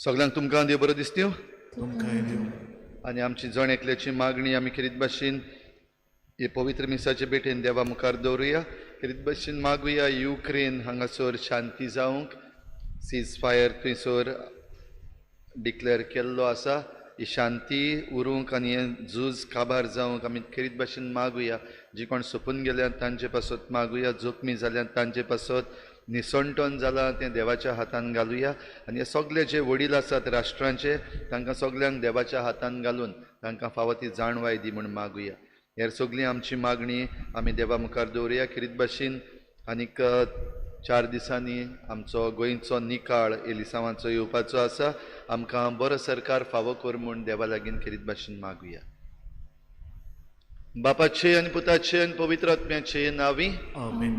सगळ्यांक तुमकां देव बरो दिसत्यो आनी आमची जण एकल्याची मागणी आमी खरीत भाशेन हे पवित्र मिसाचे बेठेन देवा मुखार दवरुया. खरीत भाशेन मागुया युक्रेन हांगासर शांती जावंक. सीज फायर थंयसर डिक्लेअर केल्लो आसा. ही शांती उरूंक आनी हें झूज काबार जावंक आमी खरीत भाशेन मागुया. जी कोण सोंपून गेल्यात तांचे पासत मागुया. जखमी जाल्यात तांचे पासत, निसंटोन जाला तें देवाच्या हातान घालुया. आनी हे सगळे जे वडील आसात राष्ट्रांचे तांकां सगळ्यांक देवाच्या हातान घालून तांकां फावो ती जाणवाय दी म्हूण मागुया. हेर सगळी आमची मागणी आमी देवा मुखार दवरुया. खरीत भाशेन आनीक 4 दिसांनी आमचो गोंयचो निकाळ एलिसांवाचो येवपाचो आसा. आमकां बरो सरकार फावो कर म्हूण देवा लागीं खरीत भाशेन मागुया. बापाचे आनी पुताचे आनी पवित्र आत्म्याचे नांवी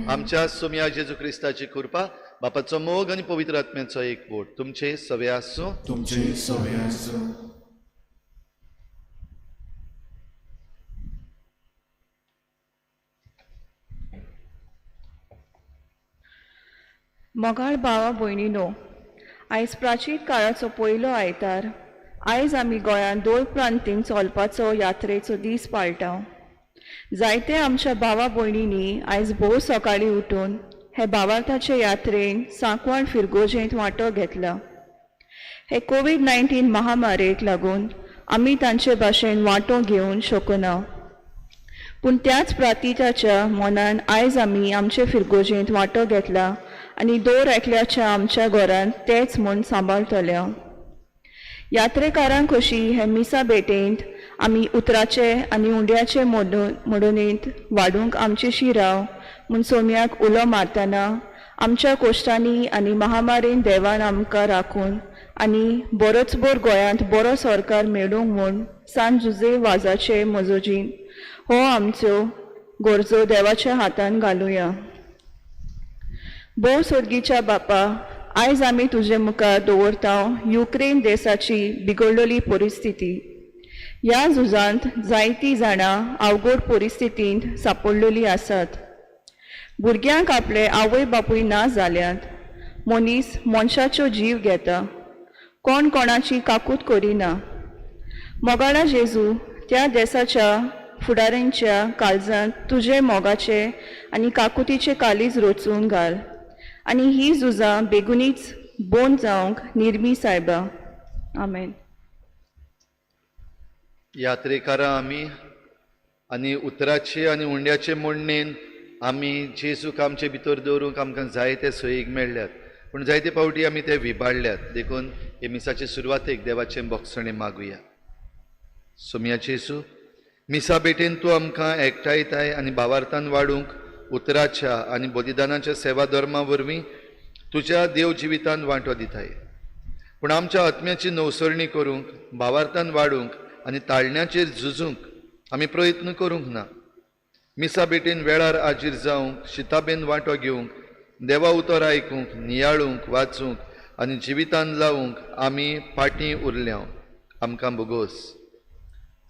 आमच्या सोम्या जेजू क्रिस्ताची कृपा, बापाचो मोग आनी पवित्र आत्म्याचो एकवट तुमचे सवे आसूं. मोगाळ भावा भयणीनो, आयज प्राचीत काळाचो पयलो आयतार. आयज आमी गोंयांत 2 प्रांतीन चलपाचो यात्रेचो दीस पाळटा. जायते आमच्या भावा भयणींनी आयज भोव सकाळीं उठून हे भावार्थाचे यात्रेन सांकवाळ फिरगोजेंत वांटो घेतला. हे कोविड-19 महामारेक लागून आमी तांचे भाशेन वांटो घेवंक शकना, पूण त्याच प्रांतीच्या मनान आयज आमी आमचे फिरगोजेंत वांटो घेतला आनी दर एकल्याच्या आमच्या घरांत तेच म्हूण सांबाळटल्या. यात्रेकारांक कशी हे मिसा भेटेंत आमी उतराचे आनी उंड्याचे मोडणींत वाडूंक आमची शिराव म्हूण सोम्याक उलो मारतना आमच्या कोश्टांनी आनी महामारीन देवान आमकां राखून आनी बरोच बोर गोंयांत बरो सरकार मेळूंक म्हूण सान जुजे वाजाचे मजोजीन हो आमच्यो गरजो देवाच्या हातान घालुया. भोव सर्गीच्या बापा, आयज आमी तुजे मुखार दवरता युक्रेन देशाची बिगडलेली परिस्थिती. ह्या झुजांत जायतीं जाणां अवघड परिस्थितींत सांपडलेलीं आसात. भुरग्यांक आपले आवय बापूय ना जाल्यात. मनीस मनशाचो जीव घेता, कोण कोणाची काकूट करिना. मोगाळा जेजू, त्या देशाच्या फुडाऱ्यांच्या काळजांत तुजे मोगाचे आनी काकुतीचे कालीज रोचून घाल आनी ही झुजां बेगुनीच बोंद जावंक निर्मी सायबा. आमेन. यात्रेकारां आमी आनी उतराचे आनी उंड्याचे मोडणेन आमी जेजूक आमचे भितर दवरूंक आमकां जायते सोयीक मेळ्ळ्यात, पूण जायते फावटी आमी ते विबाडल्यात. देखून हे मिसाचे सुरवातेक देवाचे बोगसणे मागुया. सोम्या जेजू, मिसा भेटेन तूं आमकां एकठांयताय आनी भावार्थान वाडूंक उतराच्या आनी बलिदानाच्या सेवा धर्मा वरवीं तुज्या देव जिवितान वांटो दिताय. पूण आमच्या आत्म्याची नवसरणी करूंक, भावार्थान वाडूंक आनी ताळण्याचेर झुजूंक आमी प्रयत्न करूंक ना. मिसा भेटेन वेळार हाजीर जावंक, शिताबेन वांटो घेवंक, देवा उतर आयकूंक, नियाळूंक, वाचूंक आनी जिवितान लावूंक आमी फाटीं उरल्या. आमकां बोगोस.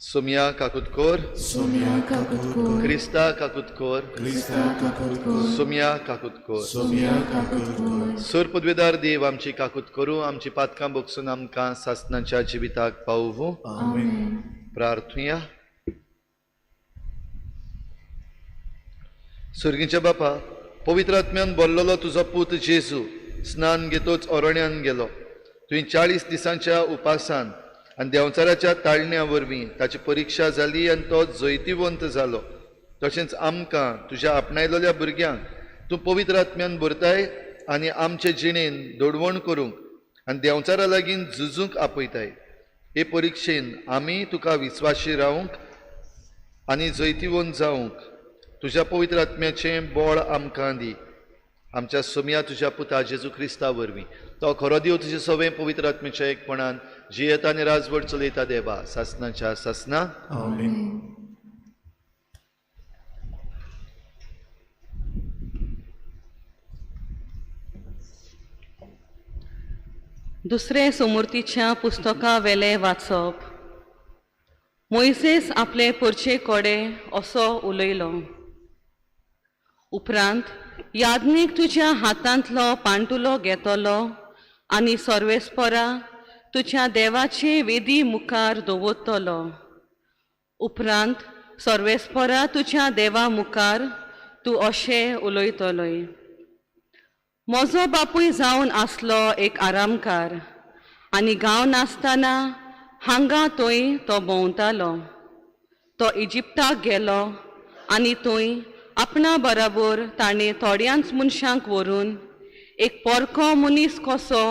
सोम्या काकुतकोर, क्रिस्ता काकुतकोर, सोम्या काकुतकोर. सोर पदवेदार देव आमची काकूत करूं, आमची पातकां बोगसून आमकां सासनाच्या जिविताक पावूं. प्रार्थुया. सुर्गीच्या बापा, पवित्र आत्म्यान भरलेलो तुजो पूत जेजू स्नान घेतोच अरण्यान गेलो. तुवें 40 दिसांच्या उपासान आनी देंवचाराच्या ताळण्या वरवीं ताची परिक्षा जाली आनी तो जैतिवंत जालो. तशेंच आमकां तुज्या आपणायलेल्या भुरग्यांक तूं पवित्र आत्म्यान भरताय आनी आमचे जिणेन दडवण करूंक आनी देंवचारा लागीं झुजूंक आपयताय. हे परिक्षेन आमी तुका विस्वाशी रावंक आनी जैतिवंत जावंक तुज्या पवित्र आत्म्याचें बळ आमकां दी. आमच्या सोम्या तुज्या पुता जेजू क्रिस्ता वरवीं तो खरो देव तुजे सवें पवित्र आत्म्याच्या एकपणान जियेता आनी राजवट चलयता देवा सासनाच्या सासना. दुसरे समृद्धीच्या पुस्तका वेले वाचप. मोइसेस आपले परचे कोडे असो उलयलो. उपरांत याज्ञीक तुज्या हातांतलो पांटुलो घेतलो आनी सर्वेस्परा तुज्या देवाचे वेदी मुखार दवरतलो. उपरांत सर्वेस्परा तुज्या देवा मुखार तूं अशें उलयतलोय. म्हजो बापूय जावन आसलो एक आरामकार, आनी गांव नासतना हांगा थंय तो भोंवतालो. तो इजिप्ताक गेलो आनी थंय आपणा बराबर ताणें थोड्यांच मनशांक व्हरून एक पोरको मनीस कसो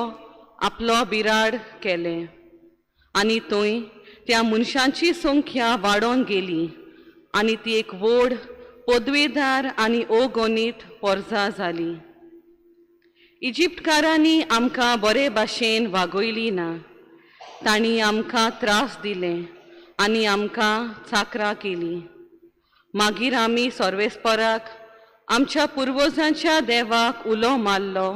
आपलो बिराड केले. आनी थंय त्या मनशांची संख्या वाडोन गेली आनी ती एक व्हड पदवेदार आनी अगणीत पोरजा जाली. इजिप्तकारांनी आमकां बरे भाशेन वागयली ना. तांणी आमकां त्रास दिले आनी आमकां चाकरां केली. मागीर आमी सर्वेस्पराक आमच्या पुर्वजांच्या देवाक उलो मारलो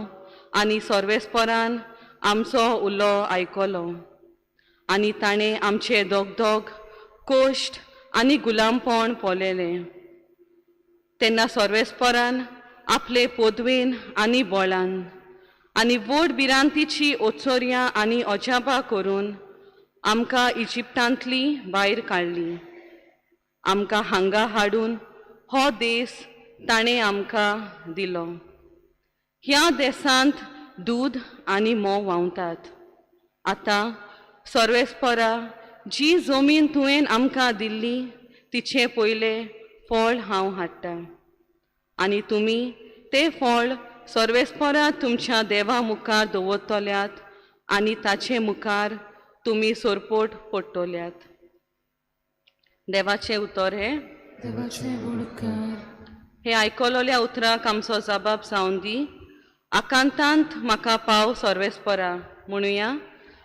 आनी सर्वेस्परान आमचो उलो आयकलो. आनी ताणें आमचे दोग कोश्ट आनी गुलामपण पळयलें. तेन्ना सर्वेस्परान आपले पदवेन आनी बळान आनी व्हड भिरांतीची ओचोऱ्यां आनी अजापां करून आमकां इजिप्तांतली भायर काडली. आमकां हांगा हाडून हो देश ताणें आमकां दिलो. ह्या देशांत दूद आनी मोव व्हांवतात. आतां सर्वेस्परा जी जमीन तुवें आमकां दिल्ली तिचे पयले फळ हांव हाडटा. आनी तुमी ते फळ सर्वेस्परा तुमच्या देवा मुखार दवरतल्यात आनी ताचे मुखार तुमी सोरपोट पडटल्यात. देवाचे उतर हे हे आयकलोल्या उतराक आमचो जबाब जावन दी. आकांतांत म्हाका पाव सर्वेस्परा. म्हणुया,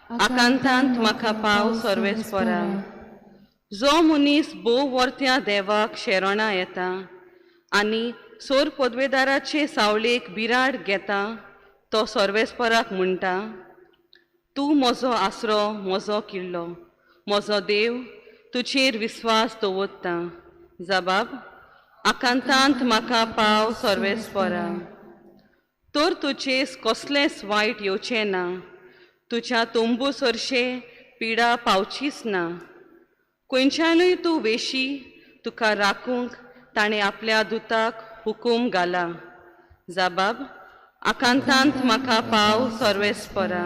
आकांतांत म्हाका पाव सर्वेस्परा. जो मनीस भोव वर्त्या देवाक शेरोणा येता आनी सोर पदवेदाराचे सावळेक बिराड घेता तो सर्वेस्पराक म्हणटा, तूं म्हजो आसरो, म्हजो किल्लो, म्हजो देव, तुजेर विस्वास दवरता. जबाब, आकांतांत म्हाका पाव सर्वेस्परा. तर तुजेस कसलेंच वायट येवचें ना. तुज्या तोंबू सरशे पिडा पावचीच ना. खंयच्यानूय तूं वेशी तुका राखूंक ताणें आपल्या दुताक हुकूम घाला. जबाब, आकांतांत म्हाका पाव सर्वेस्परा.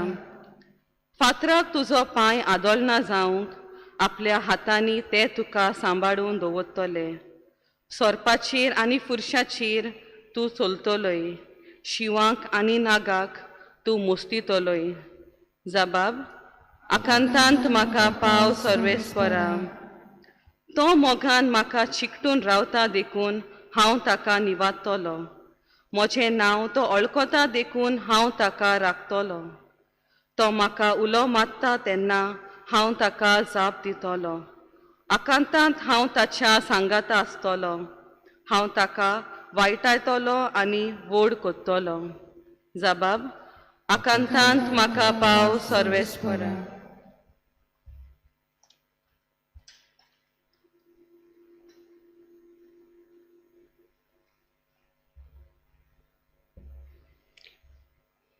फातराक तुजो पांय आदोलना जावंक आपल्या हातांनी ते तुका सांबाळून दवरतले. सोरपाचेर आनी फुरशाचेर तूं चलतलोय. शिवांक आनी नागाक तूं मुस्तितलोय. जबाब, आकांतांत म्हाका पाव सर्वेस्परा. तो मोगान म्हाका चिकटून रावता देखून हांव ताका निवाडटलो. म्हजें नांव तो अळखता देखून हांव ताका राखतलो. तो म्हाका उलो मारता तेन्ना हांव ताका जाप दितलो. आकांतांत हांव ताच्या सांगाता आसतलो. हांव ताका वायटायतलो आनी व्हड कोत्तलो. जबाब, आकांतांत म्हाका पाव सर्वेस्परा.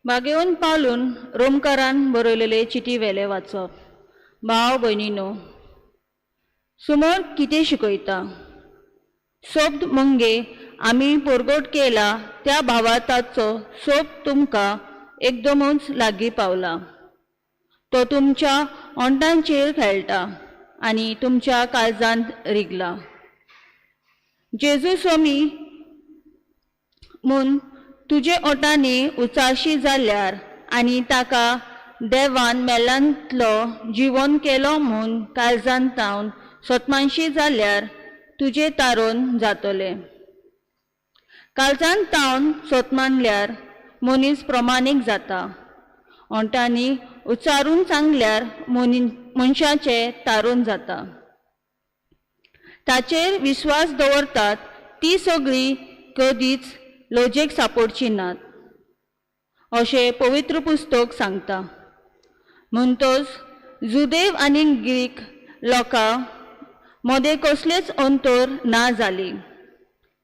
बागेवन पावलून रोमकारान बरयलेले चिटी वेले वाचप. भाव भयणीनो, समोर कितें शिकयता? शब्द मंगे आमी परगट केला त्या भावार्थाचो शब्द तुमकां एकदमच लागीं पावला. तो तुमच्या ओंटांचेर खेळटा आनी तुमच्या काळजांत रिगला. जेजू स्वामी म्हूण तुजे ओटांनी उचाशी जाल्यार आनी ताका देवान मेलांतलो जिवन केलो म्हूण काळजांतावन सतमानशी जाल्यार तुजे तारोन जातले. काळजांतावन सतमानल्यार मनीस प्रमाणीक जाता. ओंटांनी उच्चारून सांगल्यार मनशाचे तारून जाता. ताचेर विश्वास दवरतात ती सगळीं कधीच लोजेक सांपडची नात अशें पवित्र पुस्तक सांगता. म्हणटच जुदेव आनी ग्रीक लोकां मदें कसलेच अंतर ना जाली,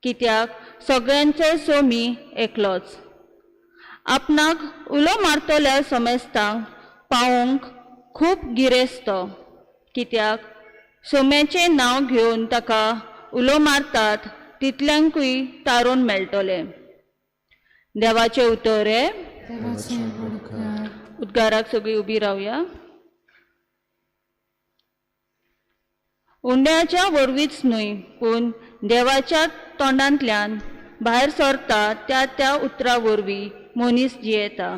कित्याक सगळ्यांचो स्वामी एकलोच. आपणाक उलो मारतल्या समेस्तांक पावोवंक खूब गिरेस्त कित्याक सोम्याचें नांव घेवन ताका उलो मारतात तितल्यांकूय तारून मेळटलें. देवाचें उतर हे उद्गाराक सगळीं उबी रावया. उंड्याच्या वरवींच न्हय पूण देवाच्या तोंडांतल्यान भायर सरता त्या उतरा वरवीं मनीस जियेता.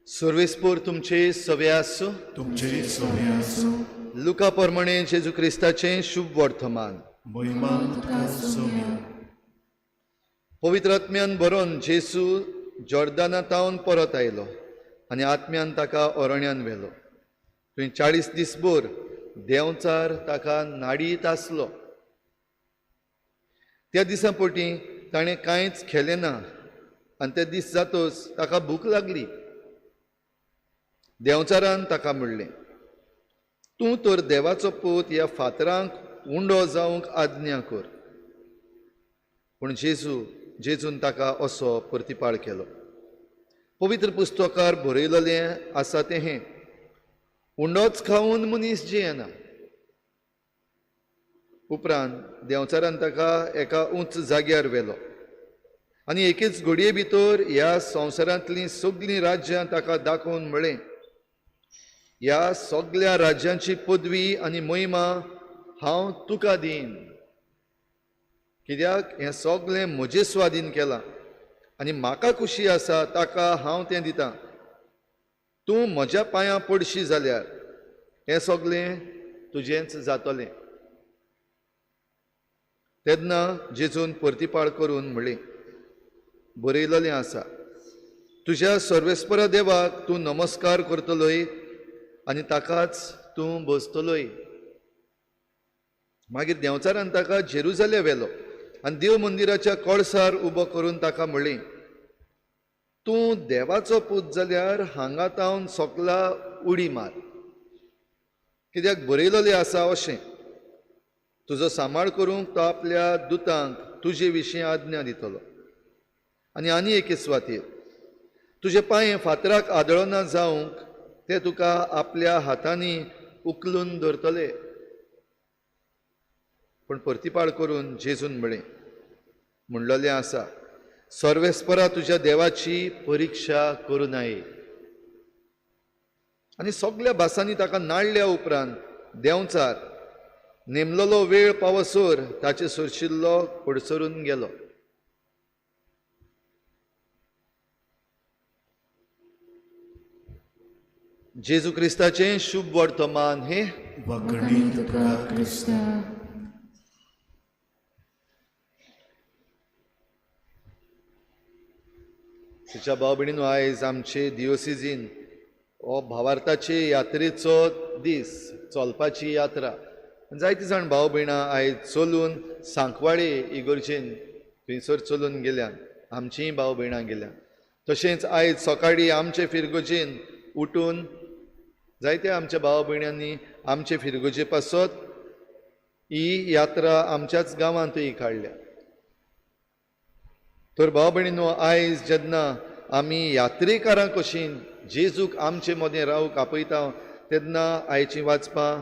सर्वेस्पोर तुमचे सवे आसूं. तुमचे सोने आसूं. लुका प्रमाणे जेजू क्रिस्ताचें शुभ वर्तमान. महिमा तुका सोम्या. पवित्र आत्म्यान बरोवन जेजू जॉर्दानातावन परत आयलो आनी आत्म्यान ताका अरण्यांत व्हेलो. थंय 40 दीस भर देंवचार ताका नाडीत आसलो. त्या दिसा पोटी ताणें कांयच खेलें ना आनी ते दीस जातच ताका भूक लागली. देंवचारान ताका म्हणलें, तूं तर देवाचो पूत ह्या फातरांक उंडो जावंक आज्ञा कर. पूण जेजून ताका असो प्रतिपाळ केलो. पवित्र पुस्तकार बरयलेलें आसा तें हें, उंडोच खावून मनीस जियेना. उपरांत देंवचारान ताका एका उंच जाग्यार व्हेलो आनी एकेच घडये भितर ह्या संवसारांतलीं सगळीं राज्यां ताका दाखोवन म्हळें, ह्या सगळ्या राज्यांची पदवी आनी महिमा हांव तुका दीन, कित्याक हें सगळें म्हजे स्वाधीन केलां आनी म्हाका खुशी आसा ताका हांव तें दितां. तूं म्हज्या पांयां पडशी जाल्यार हें सगळें तुजेंच जातलें. तेन्ना जेजून परतीपाळ करून म्हळें, बरयलेलें आसा, तुज्या सर्वेस्परा देवाक तूं नमस्कार करतलोय आनी ताकाच तूं बसतलोय. मागीर देंवचारान ताका जेरुजालेम व्हेलो आनी देव मंदिराच्या कळसार उबो करून ताका म्हळें, तूं देवाचो पूत जाल्यार हांगा तावन सोकला उडी मार, कित्याक बरयलेलें आसा अशें, तुजो सांबाळ करूंक तो आपल्या दुतांक तुजे विशीं आज्ञा दितलो. आनी एके सुवातेर, तुजे पांय फातराक आदळना जावंक ते तुका आपल्या हातांनी उखलून धरतले. पूण परतीपाळ करून जेजून म्हणलेलें आसा, सर्वेस्परा तुज्या देवाची परिक्षा करूं नये. आनी सगळ्या भासांनी ताका नाडल्या उपरांत देंवचार नेमलेलो वेळ पावसर ताचे सरशिल्लो पडसरून गेलो. जेजू क्रिस्ताचें शुभ वर्तमान हे वखणी तुका क्रिस्ता. तुज्या भाव भयणीनो, आयज आमचे दियोसिजीन हो भावार्थाचे यात्रेचो दीस, चलपाची यात्रा. जायतीं जाण भाव भयणां आयज चलून सांकवाळे इगर्जेन थंयसर चलून गेल्यान, आमचींय भाव भयणां गेल्यां. तशेंच आयज सकाळीं आमचे फिरगोजेन उठून जायत्या आमच्या भाव भयण्यांनी आमचे फिरगोजे पासत ही यात्रा आमच्याच गांवांतूय काडल्या. तर भाव भयणीनो, आयज जेन्ना आमी यात्रेकारां कशीं जेजूक आमचे मदें रावूंक आपयता, तेन्ना आयचीं वाचपां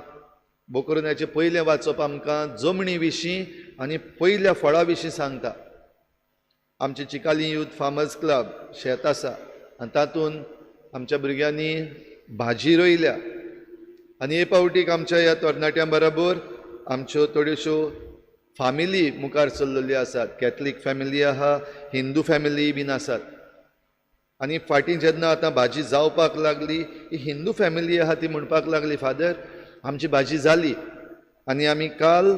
बोकरुन्याचें पयलें वाचप आमकां जमणी विशीं आनी पयल्या फळा विशीं सांगता. आमचे चिकाली यूथ फार्मर्स क्लब शेत आसा आनी तातूंत आमच्या भुरग्यांनी भाजी रोयल्या आनी हे पावटीक आमच्या ह्या तरणाट्यां बरोबर आमच्यो थोड्योश्यो फामिली मुखार चल्लेल्यो आसात. कॅथलीक फॅमिली आहा, हिंदू फॅमिली बीन आसात. आनी फाटीं जेन्ना आतां भाजी जावपाक लागली, ही हिंदू फॅमिली आहा ती म्हणपाक लागली, फादर आमची भाजी जाली आनी आमी काल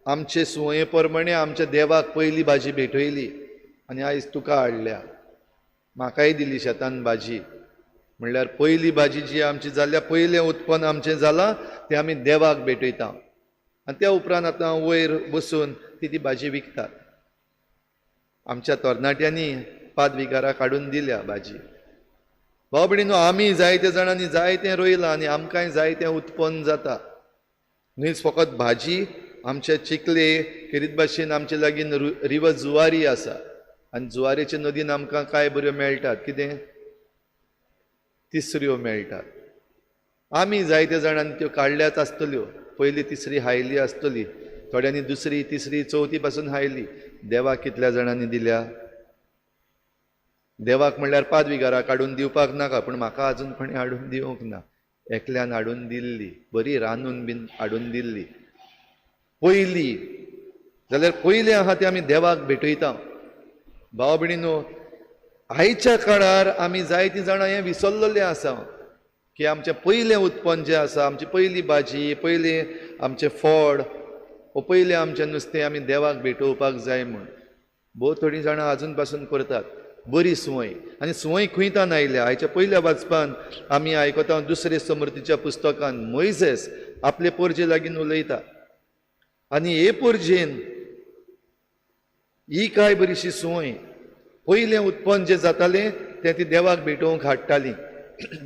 आमचे सुये प्रमाणे आमच्या देवाक पयली भाजी भेटयली आनी आयज तुका हाडल्या. म्हाकाय दिली शेतान भाजी. म्हणल्यार पयली भाजी जी आमची जाल्या, पयलें उत्पन्न आमचें जालां तें आमी देवाक भेटयता आनी त्या उपरांत आतां वयर बसून ती भाजी विकतात. आमच्या तरणाट्यांनी 5 विगारा काडून दिल्या भाजी. भाव भयणीनो, आमी जायते जाणांनी जायतें रोयलां आनी आमकांय जायतें उत्पन्न जाता. न्हयच फकत भाजी, आमचे चिकले खेरीत भाशेन आमचे लागीं रिवर जुवारी आसा आनी जुवारीचे नदीन आमकां काय बऱ्यो मेळटात. कितें? तिसऱ्यो मेळटात. आमी जायते जाणांनी त्यो काडल्याच आसतल्यो. पयली तिसरी हायली आसतली, थोड्यांनी दुसरी तिसरी चवथी पासून हायली. देवाक कितल्या जाणांनी दिल्या? देवाक म्हणल्यार 5 विगारा काडून दिवपाक नाका, पूण म्हाका आजून कोणें हाडून दिवंक ना. एकल्यान हाडून दिल्ली, बरी रांदून बीन हाडून दिल्ली. पयली जाल्यार पयले आहा ते आमी देवाक भेटयता. भाव भयणीनो, आयच्या काळार आमी जायतीं जाणां हें विसरलेले आसा की आमचें पयलें उत्पन्न जें आसा, आमची पयली भाजी, पयलें आमचें फळ, वो पयलें आमचें नुस्तें आमी देवाक भेटोवपाक जाय म्हूण. भोव थोडीं जाणां आजून पासून करतात. बरी सुवय, आनी सुवय खंयतान आयल्या? आयच्या पयल्या वाचपान आमी आयकता दुसरे समृद्धीच्या पुस्तकान मोइसेस आपले पोरजे लागीं उलयता आनी हे पोरजेन ही काय बरीशी सुवय, पयलें उत्पन्न जें जातालें तें ती देवाक भेटोवंक हाडटालीं.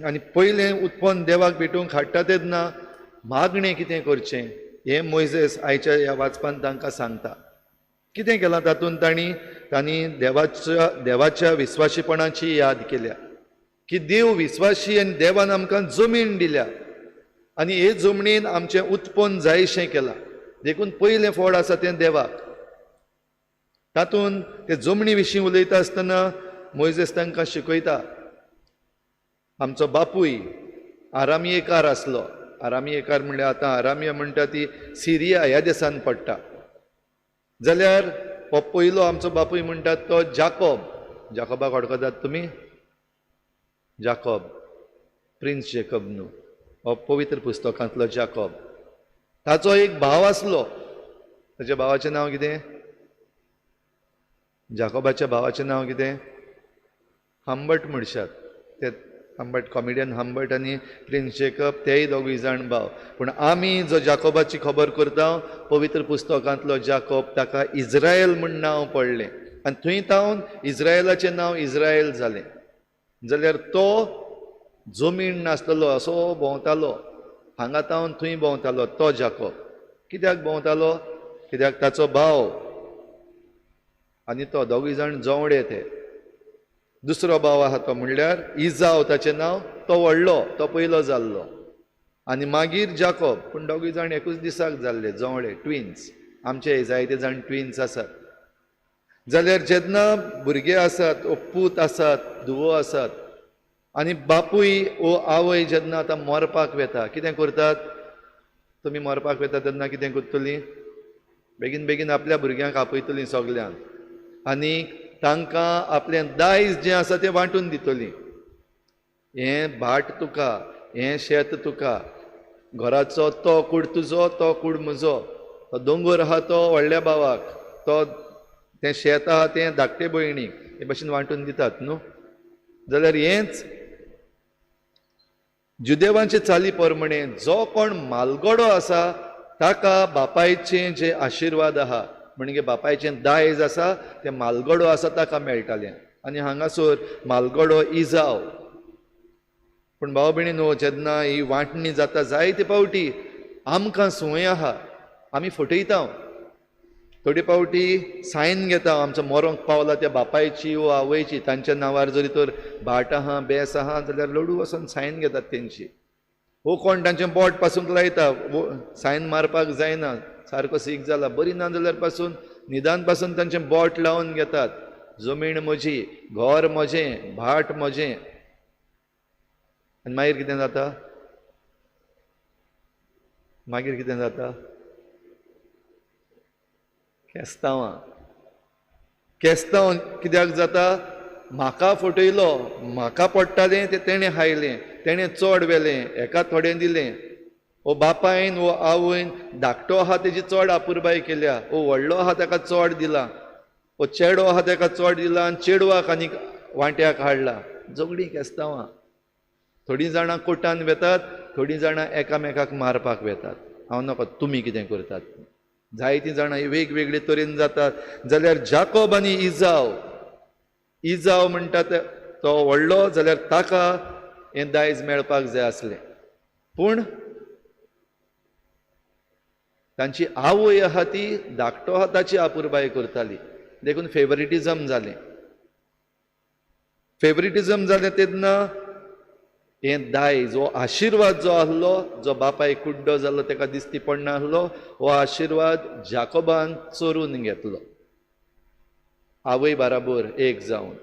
आनी पयलें उत्पन्न देवाक भेटोवंक हाडटा तेन्ना मागणें कितें करचें हें मोइसेस आयच्या ह्या वाचपान तांकां सांगता. कितें केलां तातूंत तांणी देवाच्या विस्वाशीपणाची याद केल्या की देव विस्वाशी आनी देवान आमकां जमीन दिल्या आनी हे जमणीन आमचें उत्पन्न जायशें केलां. देखून पयलें फळ आसा तें देवाक. तातूंत ते जमनी विशीं उलयता आसतना मोइसेस तांकां शिकयता. आमचो बापूय आरामियेकार आसलो. आरामियेकार म्हणल्यार आतां आरामिया म्हणटा ती सिरिया ह्या देशांत पडटा. जाल्यार हो पयलो आमचो बापूय म्हणटात तो जाकोब. जाकोबाक वळखतात तुमी? जाकोब, प्रिन्स जेकब न्हू, हो पवित्र पुस्तकांतलो जाकोब. ताचो एक भाव आसलो. ताच्या भावाचें नांव कितें? जाकोबाच्या भावाचें नांव कितें? हंबर्ट म्हणशात. ते हंबर्ट, कॉमेडियन हंबर्ट आनी प्रिन्स जेकब तेय दोगूय जाण भाव. पूण आमी जो जाकोबाची खबर करता, पवित्र पुस्तकांतलो जाकोब, ताका इस्रायल म्हूण नांव पडलें आनी थंय तावन इस्रायलाचें नांव इस्रायल जालें. जाल्यार तो जमीन नासतलो, असो भोंवतालो, हांगा तावन थंय भोंवतालो तो जाकोब. कित्याक भोंवतालो? कित्याक ताचो भाव आनी तो दोगूय जाण जवळे ते. दुसरो भाव आहा तो म्हणल्यार इजाव ताचें नांव, तो व्हडलो, तो पयलो जाल्लो. आनी मागीर जाकोब. पूण दोगूय जाण एकूच दिसाक जाल्ले, जवळे, ट्विन्स. आमचे जायते जाण ट्विन्स आसात. जाल्यार जेन्ना भुरगे आसात, ओ पूत आसात, धुवो आसात, आनी बापूय ओ आवय जेन्ना आतां मरपाक वेता, कितें करतात? तुमी मरपाक वेता तेन्ना कितें करतलीं? बेगीन बेगीन आपल्या भुरग्यांक आपयतलीं सगल्यांक आनी तांकां आपलें दायज जें आसा तें वांटून दितलीं. हें भाट तुका, हें शेत तुका, घराचो तो कूड तुजो, तो कूड म्हजो, तो दोंगर आहा तो व्हडल्या भावाक, तो तें शेत आहा तें धाकटे भयणीक, हे भाशेन वांटून दितात न्हू. जाल्यार हेंच जुदेवांचे चाली प्रमाणे जो कोण मालगडो आसा ताका बापायचें जें आशिर्वाद आहा, म्हणजे बापायचें दायज आसा तें मालगडो आसा ताका मेळटालें. आनी हांगासर मालगडो इजाव. पूण भाव भयणीनो, जेन्ना ही वांटणी जाता जायते पावटी आमकां संवय आहा, आमी फटयता. थोडे पावटी सायन घेता, आमचो मरोंक पावला त्या बापायची वो आवयची, तांच्या नांवार जरी तर भाट आहा, बेस आहा जाल्यार लडू वचोन सायन घेतात तेंची. हो कोण तांचें बोट पासून लायता, सायन मारपाक जायना, सारको सीक जाला, बरी ना जाल्यार पासून निदान पासून तांचें बोट लावन घेतात. जमीन म्हजी, घर म्हजें, भाट म्हजें. आनी मागीर कितें जाता? मागीर कितें जाता? केस्तांवां. केस्तांव कित्याक जाता? म्हाका फटयलो, म्हाका पडटालें तें तेणें खायलें, तेणें चड व्हेलें, हेका थोडें दिलें. ओ बापायन वो आवयन धाकटो आहा तेजी चड आपुरबाय केल्या, ओ व्हडलो आहा ताका चड दिला, ओ चेडो आहा ताका चड दिला आनी चेडवाक आनीक वांट्याक हाडला. झगडीं केस्तांवां. थोडीं जाणां कोर्टान वेतात, थोडीं जाणां एकामेकाक मारपाक वेतात. हांव नकळो तुमी कितें करतात. जायतीं जाणां वेगवेगळे तरेन जातात. जाल्यार जाकोब आनी इजाव. इजाव म्हणटा तो व्हडलो, जाल्यार ताका हें दायज मेळपाक जाय आसलें. पूण तांची आवय आहा ती धाकटो आहा ताची आपुरबाय करताली, देखून फेवरिटिजम जालें. फेवरिटिजम जालें तेन्ना हें दायज हो आशिर्वाद जो आहलो, जो बापायक कुड्डो जाल्लो ताका दिसती पडना आहलो, हो आशिर्वाद जाकोबान चोरून घेतलो आवय बाराबर एक जावन.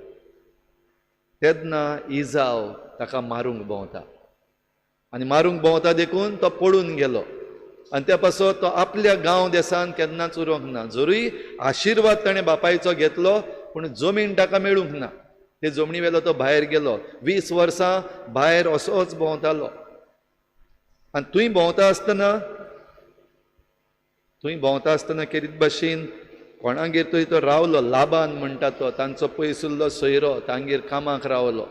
तेन्ना इजाव ताका मारूंक भोंवता आनी मारूंक भोंवता देखून तो पळून गेलो आनी त्या पासत तो आपल्या गांव देसान केन्नाच उरोंक ना. जरूय आशिर्वाद ताणें बापायचो घेतलो पूण जमीन ताका मेळूंक ना. ते जमनी वेलो तो भायर गेलो, 20 वर्सां भायर असोच भोंवतालो. आनी थंय भोंवता आसतना केरीत भाशेन कोणागेर तरी तो रावलो, लाबान म्हणटा तो, तांचो पयसुल्लो सोयरो तांगेर कामाक रावलो.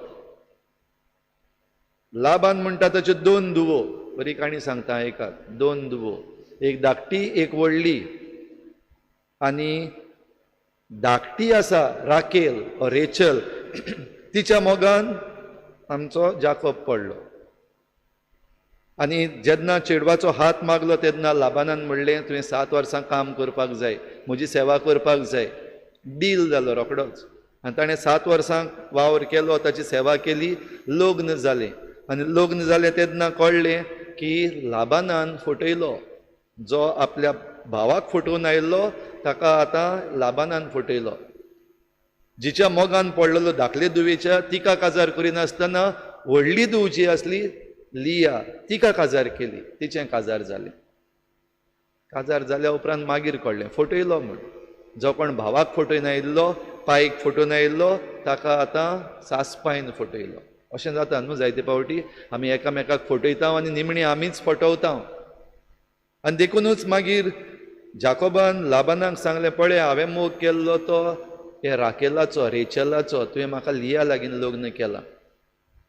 लाबान म्हणटा ताच्यो 2 धुवो, बरी काणी सांगता आयकात. 2 धुवो, एक धाकटी एक व्हडली. आनी धाकटी आसा राकेल ओ रेचल, तिच्या मोगान आमचो जाकोब पडलो. आनी जेन्ना चेडवाचो हात मागलो तेन्ना लाबानान म्हणलें तुवें 7 वर्सां काम करपाक जाय, म्हजी सेवा करपाक जाय. डील जालो रोखडोच. आनी ताणें 7 वर्सां वावर केलो, ताची सेवा केली, लग्न जालें. आनी लग्न जालें तेन्ना कळ्ळें की लाबानान फटयलो, जो आपल्या भावाक फटोवन आयिल्लो ताका आतां लाबानान फटयलो. जिच्या मोगान पडलेलो धाकले धुवेच्या तिका काजार करिनासतना व्हडली धूव जी आसली लिया तिका काजार केली, तिचें काजार जालें. काजार जाल्या उपरांत मागीर कळ्ळें फटयलो म्हूण. जो कोण भावाक फटोवन आयिल्लो, पायक फटोवन आयिल्लो, ताका आतां सासपायन फटयलो. अशें जाता न्हू जायते फावटी आमी एकामेकाक फटयता आनी निमणी आमीच फटवता. आनी देखूनच मागीर जाकोबान लाबानाक सांगलें पळय हांवें मोग केल्लो तो हे राकेलाचो, रेचलाचो, तुवें म्हाका लिया लागीं लग्न केलां.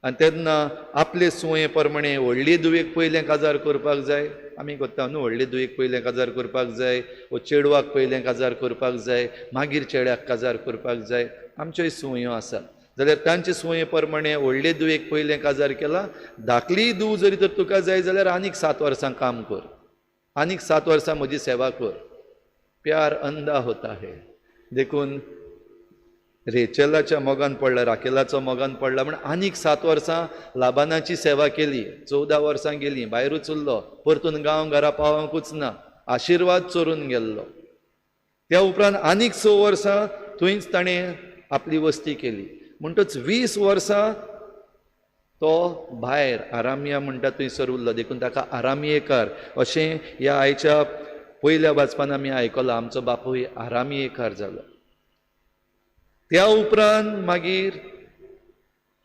आनी तेन्ना आपले सुये प्रमाणे व्हडली धुवेक पयलें काजार करपाक जाय. आमी करता न्हू, व्हडले धुवेक पयलें काजार करपाक जाय, वो चेडवाक पयलें काजार करपाक जाय, मागीर चेड्याक काजार करपाक जाय. आमच्योय सुयो आसात. जाल्यार तांचे सुये प्रमाणे व्हडले धुवेक पयलें काजार केलां. धाकली धूव जरी तर तुका जाय जाल्यार आनीक 7 वर्सां काम कर, आनीक 7 वर्सां म्हजी सेवा कर. प्यार अंधा होता है. देखून रेचलाच्या मोगान पडला, राकेलाचो मोगान पडला म्हण आनीक 7 वर्सां लाबानाची सेवा केली. 14 वर्सां गेलीं, भायरूच उरलो, परतून गांव घरा पावोंकूच ना, आशिर्वाद चोरून गेल्लो. त्या उपरांत आनीक 6 वर्सां थंयच ताणें आपली वस्ती केली. म्हणटच 20 वर्सां तो भायर आरामिया म्हणटा थंयसर उरलो. देखून ताका आरामियेकार अशें ह्या आयच्या पयल्या वाचपान आमी आयकलां. आमचो बापूय आरामियेकार जालो. त्या उपरांत मागीर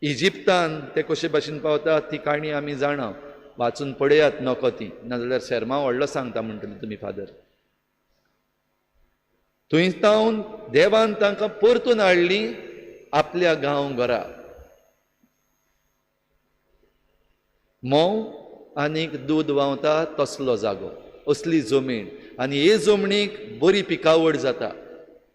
इजिप्तान ते कशे भाशेन पावतात ती काणी आमी जाणा, वाचून पळयात नको ती, नाजाल्यार शर्मा व्हडलो सांगता म्हणटली तुमी फादर. थंय तावन देवान तांकां परतून हाडली आपल्या गांव घरा. मोव आनीक दूद व्हांवता तसलो जागो, असली जमीन. आनी हे जमनीक बरी पिकावळ जाता.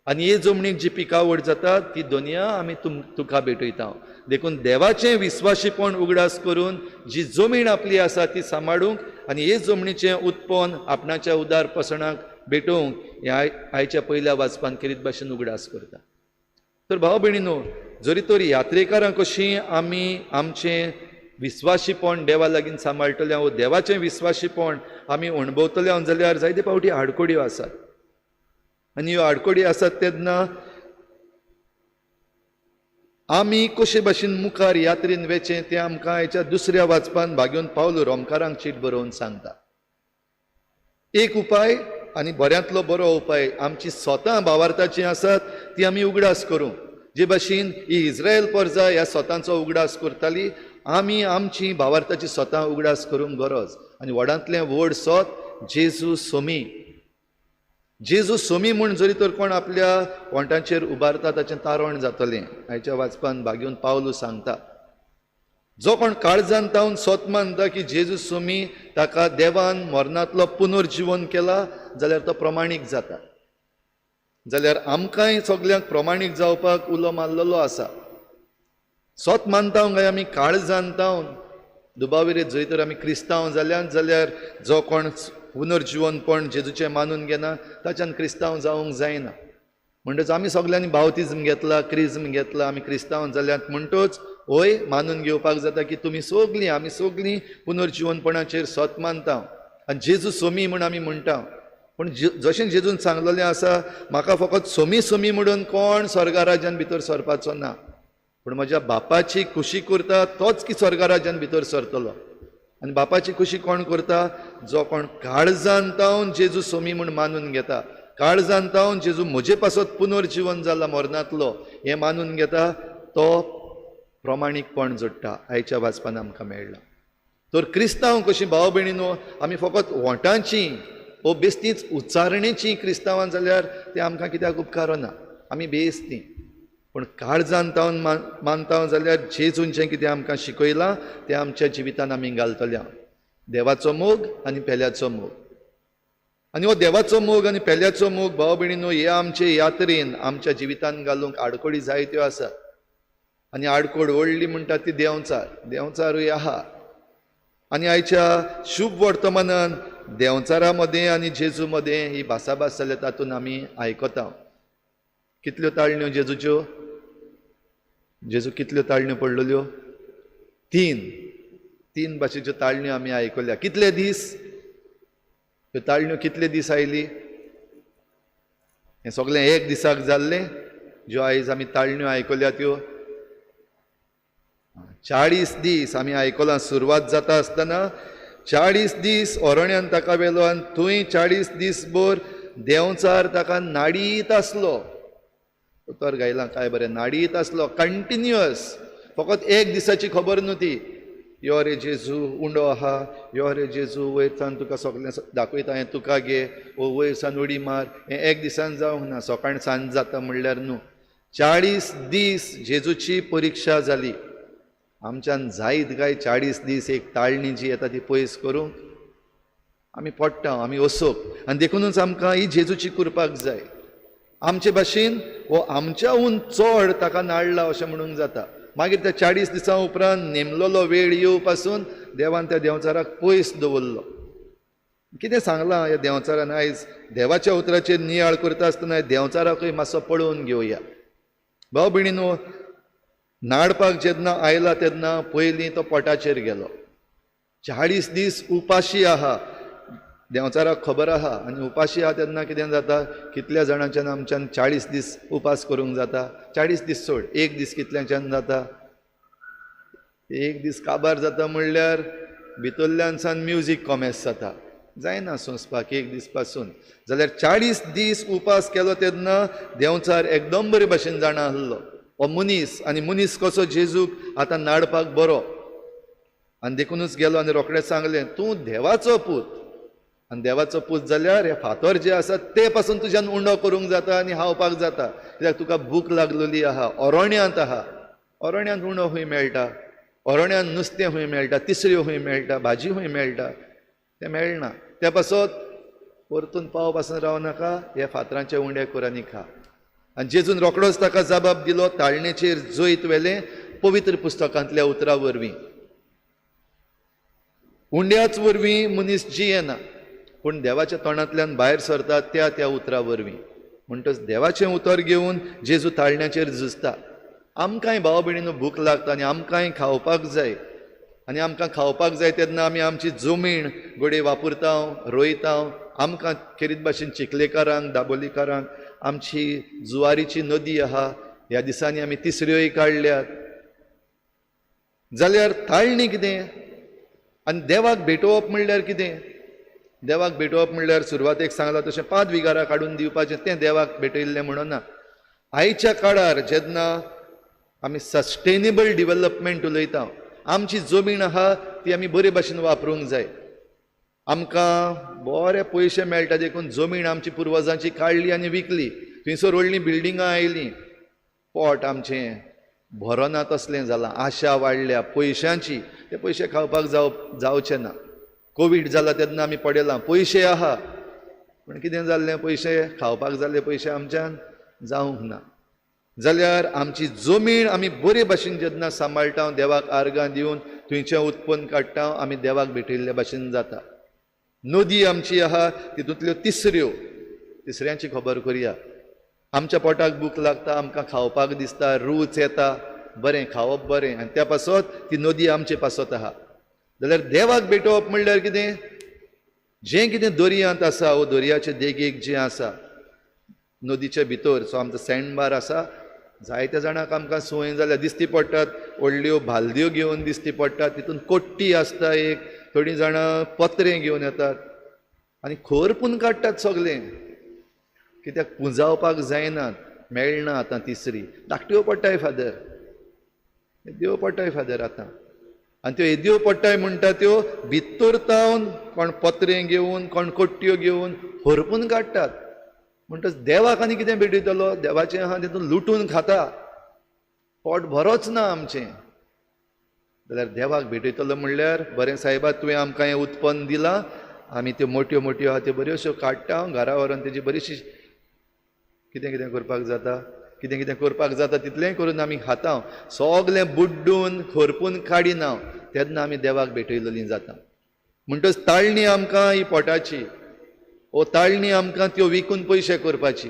आनी हे जमनीक जी पिकावळ जाता ती दुनिया आमी तुका भेटयता. देखून देवाचें विस्वाशीपण उगडास करून जी जमीन आपली आसा ती सांबाळूंक आनी हे जमनीचें उत्पन्न आपणाच्या उदार पसणाक भेटोवंक ह्या आयच्या पयल्या वाचपान किरीत भाशेन उगडास करता. तर भाव भयणीनो, जरी तर यात्रेकारां कशीं आमी आमचें विस्वाशीपण देवा लागीं सांबाळटले वा देवाचें विस्वाशीपण आमी अणभवतले जाल्यार जायते फावटी आडकोड्यो आसात. आनी ह्यो आडकोडी आसात तेन्ना आमी कशे भाशेन मुखार यात्रेन वेचें तें आमकां आयच्या दुसऱ्या वाचपान भाग्योन पावलो रोमकारांक चीट बरोवन सांगता. एक उपाय आनी बऱ्यांतलो बरो उपाय आमची स्वता भावार्थाची आसात ती आमी उगडास करूं. जे भाशेन ही इस्रायल परजा ह्या स्वतांचो उगडास करताली, आमी आमची भावार्थाची स्वता उगडास करूंक गरज. आनी व्हडांतलें व्हड सोत जेजू सोमी. जेजू सोमी म्हूण जरी तर कोण आपल्या वोंटांचेर उबारता ताचें तारण जातलें. आयच्या वाचपान भाग्योन पावलो सांगता, जो कोण काळजान तावन सोत मानता की जेजू सोमी ताका देवान मरणांतलो पुनर्जीवन केला जाल्यार तो प्रमाणीक जाता. जाल्यार आमकांय सगल्यांक प्रमाणीक जावपाक उलो मारलेलो आसा. स्वत मानता काय आमी काळजान तावन दुबाविरे जंय तर आमी क्रिस्तांव जाल्यार जो कोण पुनर्जीवनपण जेजूचें मानून घेना ताच्यान क्रिस्तांव जावंक जायना. म्हणटच आमी सगळ्यांनी बावतिजम घेतला, क्रिज्म घेतला, आमी क्रिस्तांव जाल्यात म्हणटच होय मानून घेवपाक जाता की तुमी आमी सगळीं पुनर्जीवनपणाचेर स्वत मानता आनी जेजू सोमी म्हूण आमी म्हणटा. पूण जशें जेजून सांगलेलें आसा, म्हाका फकत सोमी म्हणून कोण स्वर्गा राज्यान भितर सरपाचो ना, पूण म्हज्या बापाची खुशी करता तोच की स्वर्गा राज्यान भितर सरतलो. आनी बापाची खुशी कोण करता? जो कोण काळजान तावन जेजू सोमी म्हूण मानून घेता, काळजान तावन जेजू म्हजे पासत पुनर्जीवन जाला मरणांतलो हें मानून घेता, तो प्रमाणीकपण जोडटा. आयच्या वाचपान आमकां मेळ्ळां. तर क्रिस्तांव कशीं भाव भयणीनो, आमी फकत वोटांचीं वो बेस्तीच उच्चारणेचीं क्रिस्तांवां जाल्यार तें आमकां कित्याक उपकारना. आमी बेस्तीं, पूण काळजान तावन मानता जाल्यार जेजून जें कितें आमकां शिकयलां तें आमच्या जिवितान आमी घालतल्या. देवाचो मोग आनी पेल्याचो मोग. आनी हो देवाचो मोग आनी पेल्याचो मोग भाव भयणीनो, हे आमचे यात्रेन आमच्या जिवितान घालूंक आडकोडी जायत्यो आसा. आनी आडकोड व्हडली म्हणटा ती देंवचारूय आहा. आनी आयच्या शुभ वर्तमानान देंवचारा मदें आनी जेजू मदें ही भासाभास जाल्या तातूंत आमी आयकता. कितल्यो ताळण्यो जेजूच्यो? जेजू कितल्यो ताळण्यो पडलेल्यो? तीन भाशेच्यो ताळण्यो आमी आयकल्या. कितले दीस ह्यो ताळण्यो कितले दीस आयली? हें सगळें एक दिसाक जाल्लें. ज्यो आयज आमी ताळण्यो आयकल्या त्यो 40 दीस आमी आयकलां. सुरवात जाता आसतना 40 दीस ओरोण्यान ताका व्हेलो आनी थंय 40 दीस भर देंवचार ताका नाडीत आसलो. उतर गायलां काय बरें, नाडीत आसलो कंटिन्युअस. फकत एक दिसाची खबर न्हू ती. यो रे जेजू उंडो आहा, यो रे जेजू वयरसान तुका सगळें दाखयता, हें तुका घे, वो वयरसान उडी मार. हें एक दिसान जावंक ना, सकाळ सांज जाता म्हणल्यार न्हू. 40 दीस जेजूची परिक्षा जाली. आमच्यान जायत काय 40 दीस एक ताळणी जी येता ती पयस करूंक आमी पडटा, आमी वसोक. आनी देखूनच आमकां ही जेजूची करपाक जाय. आमचे भाशेन वो आमच्याहून चड ताका नाडला अशें म्हणूंक जाता. मागीर त्या 40 दिसां उपरांत नेमलोलो वेळ येवं पासून देवान त्या देंवचाराक पयस दवरलो. कितें सांगलां ह्या देंवचारान? आयज देवाच्या उतराचेर नियाळ करता आसतना देंवचाराकूय मातसो पळोवन घेवया. भाव भयणीनो, नाडपाक जेन्ना आयला तेन्ना पयलीं तो पोटाचेर गेलो. 40 दीस उपाशी आहा, देंवचाराक खबर आहा. आनी उपाशी आहा तेन्ना कितें जाता? कितल्या जाणांच्यान आमच्यान 40 दीस उपास करूंक जाता? 40 दीस सोड, एक दीस कितल्याच्यान जाता? एक दीस काबार जाता म्हणल्यार भितरल्यान सान म्युजीक कॉमेस जाता. जायना सोंसपाक एक दीस पासून. जाल्यार 40 दीस उपास केलो तेन्ना देंवचार एकदम बरे भाशेन जाणा आसलो. हो मनीस, आनी मनीस कसो जेजूक आतां नाडपाक बरो. आनी देखूनच गेलो आनी रोखडेंच सांगलें, तूं देवाचो पूत. आनी देवाचो पूत जाल्यार हे फातर जे आसा ते पासून तुज्यान उंडो करूंक जाता आनी हावपाक जाता. कित्याक तुका भूक लागलेली आहा, ओरोण्यांत आहा. ओरोण्यांत उंडो हूंय मेळटा, ओरोण्यांत नुस्तें हूंय मेळटा, तिसऱ्यो हूंय मेळटा, भाजी हूंय मेळटा. तें मेळना. त्या पासत परतून पाव पासून रावनाका, हे फातरांचे उंडे कर आनी खा. आनी जेजून रोखडोच ताका जबाब दिलो. ताळणेचेर जैत वेलें पवित्र पुस्तकांतल्या उतरां वरवीं. उंड्याच वरवीं मनीस जियेना, पूण देवाच्या तोंडांतल्यान भायर सरता त्या उतरां वरवीं. म्हणटच देवाचें उतर घेवन जेजू ताळण्याचेर झुजता. आमकांय भाव भयणीनो भूक लागता आनी आमकांय खावपाक जाय. आनी आमकां खावपाक जाय तेन्ना आमी आमची जमीण गोडे वापरता, रोयता. आमकां खेरीत भाशेन चिखलेकारांक, दाबोलीकारांक आमची जुवारीची नदी आहा. ह्या दिसांनी आमी तिसऱ्योय काडल्यात. जाल्यार ताळणी कितें? आनी देवाक भेटोवप म्हणल्यार कितें? देवाक भेटोवप म्हणल्यार सुरवातेक सांगलां तशें 5 विगारा काडून दिवपाचें, तें देवाक भेटयल्लें म्हणना. आयच्या काळार जेन्ना आमी सस्टेनेबल डिवेलपमेंट उलयता, आमची जमीन आहा ती आमी बरे भाशेन वापरूंक जाय. आमकां बरे पयशे मेळटा देखून जमीन आमची पुर्वजांची काडली आनी विकली. थंयसर व्हडलीं बिल्डिंगां आयलीं. पोट आमचें भरोना तसलें जालां. आशा वाडल्या पयशांची. ते पयशे खावपाक जावचे ना. कोवीड जाला तेन्ना आमी पडयलां. पयशे आहा, पूण कितें जाल्लें? पयशे खावपाक जाल्ले पयशे आमच्यान जावंक ना. जाल्यार आमची जमीन आमी बरे भाशेन जेन्ना सांबाळटा देवाक आर्गां दिवन थंयचें उत्पन्न काडटा आमी देवाक भेटयल्ल्या भाशेन जाता. नदी आमची आहा तितूंतल्यो तिसऱ्यांची खबर करुया. आमच्या पोटाक भूक लागता, आमकां खावपाक दिसता, रूच येता, बरें खावप बरें, आनी त्या पासत ती नदी आमचे पासत आहा. जाल्यार देवाक भेटोवप म्हणल्यार कितें? जें कितें दर्यांत आसा वो दर्याचे देगेक जें आसा नदीचे भितर, सो आमचो सँडबार आसा, जायत्या जाणांक आमकां संवय जाल्यार दिश्टी पडटात व्हडल्यो भालद्यो घेवन दिश्टी पडटात, तितून कोट्टी आसता एक, थोडीं जाणां पत्रे घेवन येतात आनी खरपून काडटात सगळें. कित्याक पुंजावपाक जायनात, मेळना आतां तिसरी, धाकट्यो पडटाय फादर, येद्यो पडटाय फादर आतां. आनी त्यो येद्यो पडटाय म्हणटा त्यो भितर तावन कोण पत्रे घेवन कोण कोट्ट्यो घेवन हरपून काडटात. म्हणटच देवाक आनी कितें भेटयतलो? देवाचें आहा तितून लुटून खाता, पोट भरोच ना आमचें. जाल्यार देवाक भेटयतलो म्हणल्यार बरें सायबा तुवें आमकां हें उत्पन्न दिलां, आमी त्यो मोट्यो मोट्यो आहा त्यो बऱ्योश्यो काडटा, घरा व्हरून तेजी बरीशी कितें कितें करपाक जाता, कितें कितें करपाक जाता तितलेंय करून आमी खाता. सगलें बुड्डून खरपून काडिना, तेन्ना आमी देवाक भेटयलेलीं जाता. म्हणटच ताळणी आमकां ही पोटाची, ओ ताळणी आमकां त्यो विकून पयशे करपाची.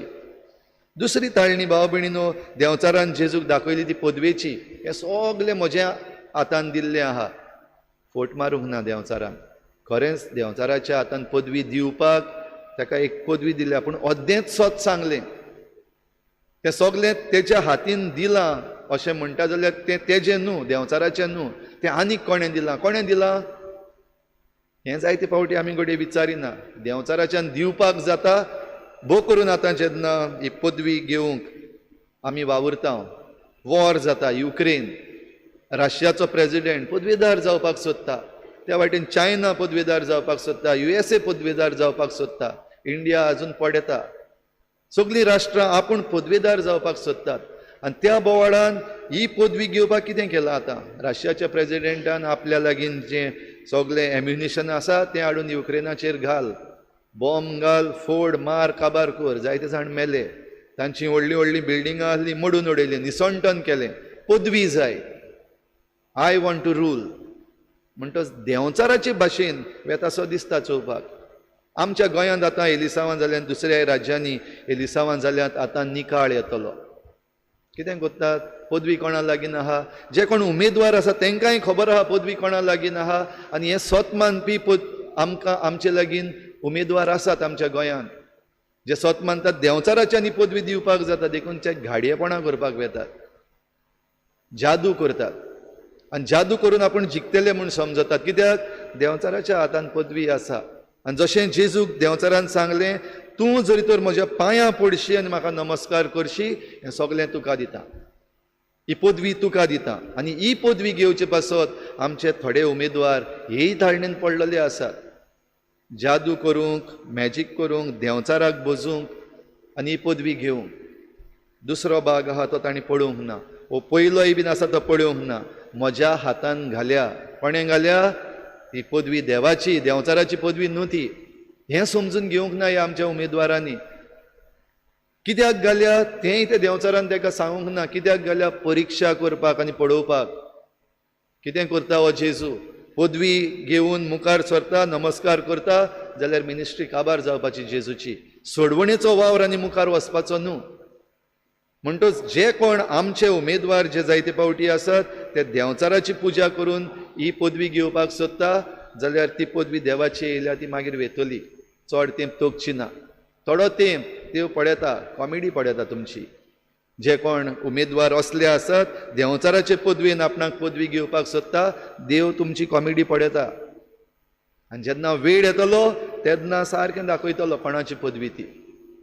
दुसरी ताळणी भाव भयणीनो, देंवचारान जेजूक दाखयली ती पदवेची, हें सगलें म्हज्या हातान दिल्लें आहा. फोट मारूंक ना देंवचारान. खरेंच देंवचाराच्या हातान पदवी दिवपाक ताका एक पदवी दिल्या, पूण अद्देंच सोत सांगलें तें सगलें तेच्या हातीन दिलां अशें म्हणटा जाल्यार तें तेजें न्हू, देंवचाराचें न्हू, तें आनीक कोणें दिलां? कोणें दिलां? हें जायते फावटी आमी घडये विचारिना. देंवचाराच्यान दिवपाक जाता, भोव करून आतां जेन्ना ही पदवी घेवंक आमी वावुरता, वॉर जाता युक्रेन, रशियाचो प्रेजिडेंट पदवीदार जावपाक सोदता, त्या वाटेन चायना पदवीदार जावपाक सोदता, USA पदवीदार जावपाक सोदता, इंडिया आजून पडेता. सगळीं राष्ट्रां आपूण पदवीदार जावपाक सोदतात. आनी त्या बोवाळान ही पदवी घेवपाक कितें केलां आतां? रशियाच्या प्रेजिडेंटान आपल्या लागीं जें सगळें एम्युनिशन आसा तें हाडून युक्रेनाचेर घाल, बॉम्ब घाल, फोड, मार, काबार कर. जायते जाण मेले, तांची व्हडलीं व्हडलीं बिल्डिंगां आसलीं मोडून उडयलीं, निसंटन केलें. पदवी जाय, आय वॉन्ट टू रूल म्हणटच देंवचाराचे भाशेन वेतासो दिसता चोवपाक. आमच्या गोंयांत आतां एलिसांवां जाल्यार दुसऱ्या राज्यांनी एलिसांवां जाल्यार आतां निकाळ येतलो. कितें कोत्तात? पदवी कोणा लागीं आहा, जे कोण उमेदवार आसा तांकांय खबर आहा पदवी कोणा लागीं आहा, आनी हे स्वत मानपी आमकां आमचे लागीं उमेदवार आसात आमच्या गोंयांत, जे स्वत मानतात देंवचाराच्यांनी पदवी दिवपाक जाता, देखून ते घाडयेपणां करपाक वेतात, जादू करतात, आनी जादू करून आपूण जिखतले म्हूण समजतात. कित्याक? देंवचाराच्या हातान पदवी आसा. आनी जशें जेजूक देंवचारान सांगलें, तूं जरी तर म्हज्या पांयां पडशी आनी म्हाका नमस्कार करशी, हें सगलें तुका दिता, ही पदवी तुका दिता. आनी ही पदवी घेवचे पासत आमचे थोडे उमेदवार हेय ताळणेन पडलेले आसात, जादू करूंक, मॅजीक करूंक, देंवचाराक बजूंक आनी ही पदवी घेवंक. दुसरो भाग आहा तो तांणी पळोवंक ना, वो पयलोय बीन आसा तो पळोवंक ना. म्हज्या हातान घाल्या, कोणें घाल्या? ती पदवी देवाची, देंवचाराची पदवी न्हू ती. हें समजून घेवंक ना ह्या आमच्या उमेदवारांनी. कित्याक घाल्या तेंय ते देंवचारान ताका सांगूंक ना. कित्याक घाल्या? परीक्षा करपाक आनी पळोवपाक. कितें करता हो जेजू? पदवी घेवन मुखार सरता, नमस्कार करता, जाल्यार मिनिस्ट्री काबार जावपाची जेजूची. सोडवणेचो वावर आनी मुखार वचपाचो न्हू. म्हणटच जे कोण आमचे उमेदवार जे जायते फावटी आसात ते देंवचाराची पुजा करून ही पदवी घेवपाक सोदता, जाल्यार ती पदवी देवाची येयल्यार ती मागीर वेतली. चड तेंप तोगची ना, थोडो तेंप देव पळयता, कॉमेडी पळयता तुमची. जे कोण उमेदवार असले आसात देंवचाराचे पदवेन आपणाक पदवी घेवपाक सोदता, देव तुमची कॉमेडी पळयता. आनी जेन्ना वेळ येतलो तेन्ना सारकें दाखयतलो कोणाची पदवी ती,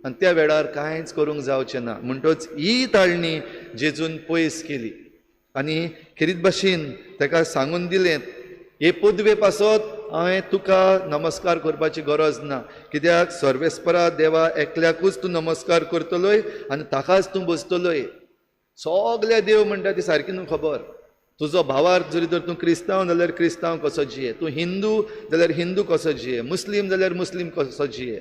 आनी त्या वेळार कांयच करूंक जावचें ना. म्हणटच ही ताळणी जेजून पयस केली आनी खेरीत भाशेन ताका सांगून दिलें, हे पदवे पासत हांवें तुका नमस्कार करपाची गरज ना. कित्याक? सर्वेस्परा देवा एकल्याकूच तूं नमस्कार करतलोय आनी ताकाच तूं बसतलोय. सगळे देव म्हणटा ती सारकी न्हू खबर. तुजो भावार्थ जरी तर तूं क्रिस्तांव जाल्यार क्रिस्तांव कसो जिये, तूं हिंदू जाल्यार हिंदू कसो जिये, मुस्लीम जाल्यार मुस्लीम कसो जिये.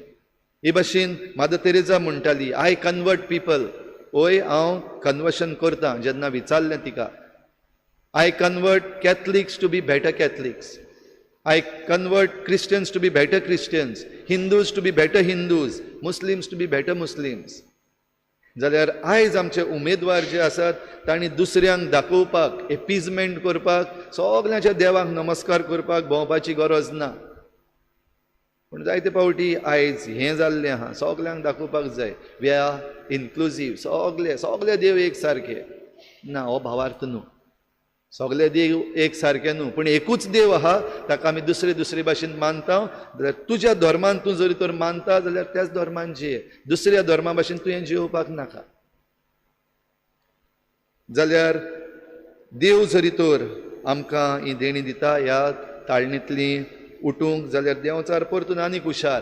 हे भाशेन मादर तेरेसा म्हणटाली, आय कन्वर्ट पीपल. ओय हांव कन्वर्शन करतां जेन्ना विचारलें तिका I convert Catholics to be better Catholics I convert Christians to be better Christians, Hindus to be better Hindus, Muslims to be better Muslims. जाल्यार आयज आमचे उमेदवार जे आसात तांणी दुसऱ्यांक दाखोवपाक एपिजमेंट करपाक सगळ्यांच्या देवाक नमस्कार करपाक भोंवपाची गरज ना. पूण जायते फावटी आयज हें जाल्लें आहा सगळ्यांक दाखोवपाक जाय वी आर इन्क्लुजीव सगळे देव एक सारके ना हो भावार्थ न्हू. सगळे देव एक सारके न्हू पूण एकूच देव आहा ताका आमी दुसरे भाशेन मानता. जाल्यार तुज्या धर्मान तूं जरी तर मानता जाल्यार त्याच धर्मान जिये दुसऱ्या धर्मा भाशेन तुवें जियोवपाक नाका. जाल्यार देव जरी तर आमकां ही देणी दिता ह्या ताळणींतली उठूंक जाल्यार देंवचार परतून आनीक हुशार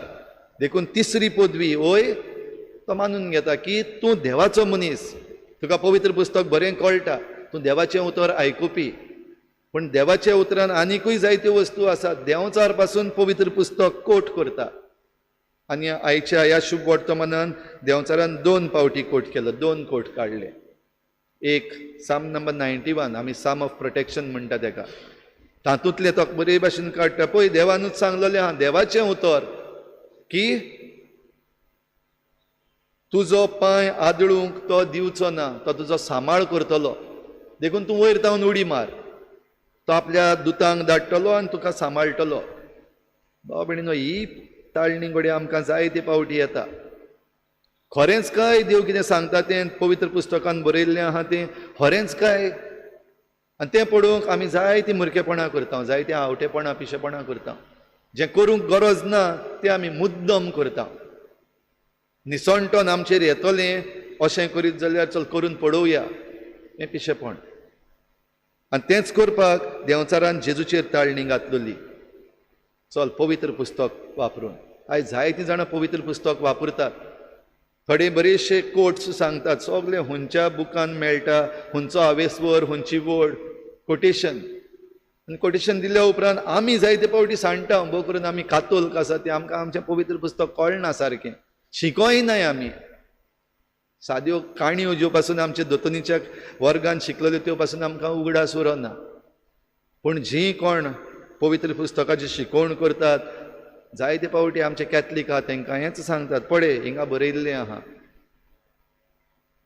देखून तिसरी पदवी ओय तो मानून घेता की तूं देवाचो मनीस तुका पवित्र पुस्तक बरें कळटा तूं देवाचें उतर आयकुपी पूण देवाच्या उतरान आनिकूय जायत्यो वस्तू आसात देंवचार पासून पवित्र पुस्तक कोट करता. आनी आयच्या ह्या शुभ वर्तमानान देंवचारान 2 फावटी कोट केलो 2 कोट काडले. एक साम नंबर 91 आमी साम ऑफ प्रोटेक्शन म्हणटा तेका तातूंतले तो बरे भाशेन काडटा पळय देवानूच सांगलेलें आहा देवाचें उतर की तुजो पांय आदळूंक तो दिवचो ना तो तुजो सांबाळ करतलो देखून तूं वयर तावन उडी मार तो आपल्या दुतांक धाडटलो आनी तुका सांबाळटलो. भाव भयणीनो ही ताळणी घडये आमकां जायते फावटी येता. खरेंच काय देव कितें सांगता तें पवित्र पुस्तकान बरयल्लें आहा तें खरेंच काय आनी तें पळोवंक आमी जायतीं मुर्खेपणां करता जायतीं आवटेपणां पिशेपणां करता. जें करूंक गरज ना तें आमी मुद्दम करता. निसणटोन आमचेर येतलें अशें करीत जाल्यार चल करून पळोवया हें पिशेपण. आनी तेंच करपाक देंवचारान जेजूचेर ताळणी घातलेली. चल पवित्र पुस्तक वापरून आयज जायतीं जाणां पवित्र पुस्तक वापरतात. थोडे बरेचशे कोट्स सांगतात सगळे खंयच्या बुकान मेळटा खंयचो हावेसवर खंयची वड कोटेशन आनी कोटेशन दिल्या उपरांत आमी जायते फावटी सांगता भोव करून आमी कातोल्क आसा ते आमकां आमचें पवित्र पुस्तक कळना सारकें शिकोय नाय आमी. साद्यो काणयो ज्यो पासून आमच्या दोतोनीच्या वर्गान शिकलेल्यो त्यो पासून आमकां उगडास उरना. पूण जीं कोण पवित्र पुस्तकाची शिकवण करतात जायते फावटी आमचे कॅथलीक आहा तांकां हेंच सांगतात पळय हिंगा बरयल्लें आहा.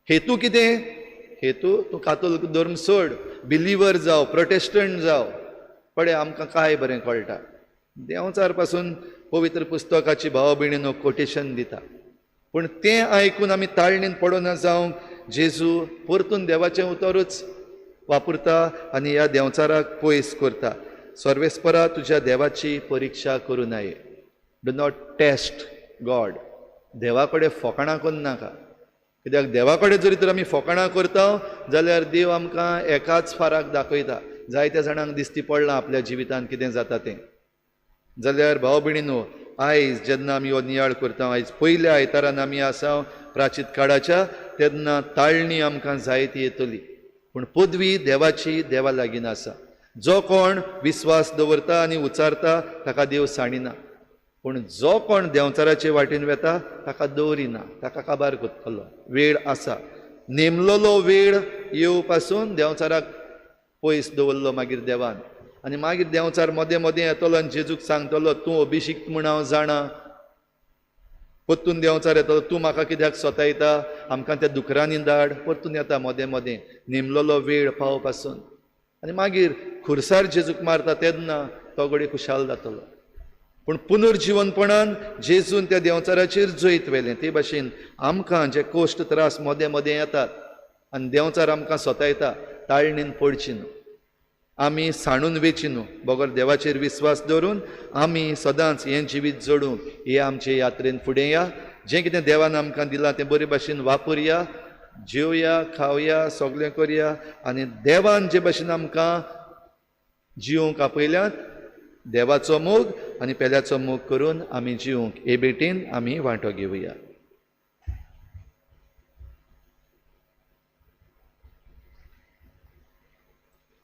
हेतू कितें हेतू तूं कातोलीक धर्म सोड बिलिवर जाव प्रोटेस्टंट जाव पळय आमकां काय बरें कळटा. देंवचार पासून पवित्र पुस्तकाची भाव भयणीनो कोटेशन दिता. पूण तें आयकून आमी ताळणीन पडोना जावंक जेजू परतून देवाचें उतरूच वापरता आनी ह्या देंवचाराक पयस करता. सर्वेस्परा तुज्या देवाची परिक्षा करूं नये. Do not test God. देवा कडेन फकाणां करूं नाका कित्याक देवा कडेन जरी तर आमी फकाणां करता जाल्यार देव आमकां एकाच फाराक दाखयता. जायत्या जाणांक दिश्टी पडलां आपल्या जिवितांत कितें जाता तें. जाल्यार भाव भयणीनो आयज जेन्ना आमी हो नियाळ करता आयज पयल्या आयतारान आमी आसा प्राचीत काळाच्या तेन्ना ताळणी आमकां जायती येतली पूण पदवी देवाची देवा लागीं आसा. जो कोण विस्वास दवरता आनी उचारता ताका देव साणिना पूण जो कोण देंवचाराचे वाटेन वेता ताका दवरिना ताका काबार करतलो. वेळ आसा नेमलेलो वेळ येवं पासून देंवचाराक पयस दवरलो मागीर देवान आनी मागीर देंवचार मदें मदें येतलो आनी जेजूक सांगतलो तूं अभिशिक्त म्हूण हांव जाणा. परतून देंवचार येतलो तूं म्हाका कित्याक सतायता आमकां त्या दुकरांनी धाड परतून येता मदें मदें नेमलेलो वेळ पाव पासून आनी मागीर खुर्सार जेजूक मारता तेन्ना तो घडी खुशाल जातलो. पूण पुनर्जीवनपणान जेजून त्या देंवचाराचेर जैत वेलें ते भाशेन आमकां जे कोश्ट त्रास मदें मदें येतात आनी देंवचार आमकां सतायता ताळणीन पडची न्हू. आमी साणून वेची न्हू बगर देवाचेर विस्वास दवरून आमी सदांच हें जिवीत जडूंक हे आमचे यात्रेन फुडें या. जें कितें देवान आमकां दिलां तें बरे भाशेन वापरया जेवया खावया सगळें करया आनी देवान जे भाशेन आमकां जिवंक आपयल्यात देवाचो मोग आनी पेल्याचो मोग करून आमी जिवंक हे भेटेन आमी वांटो घेवया.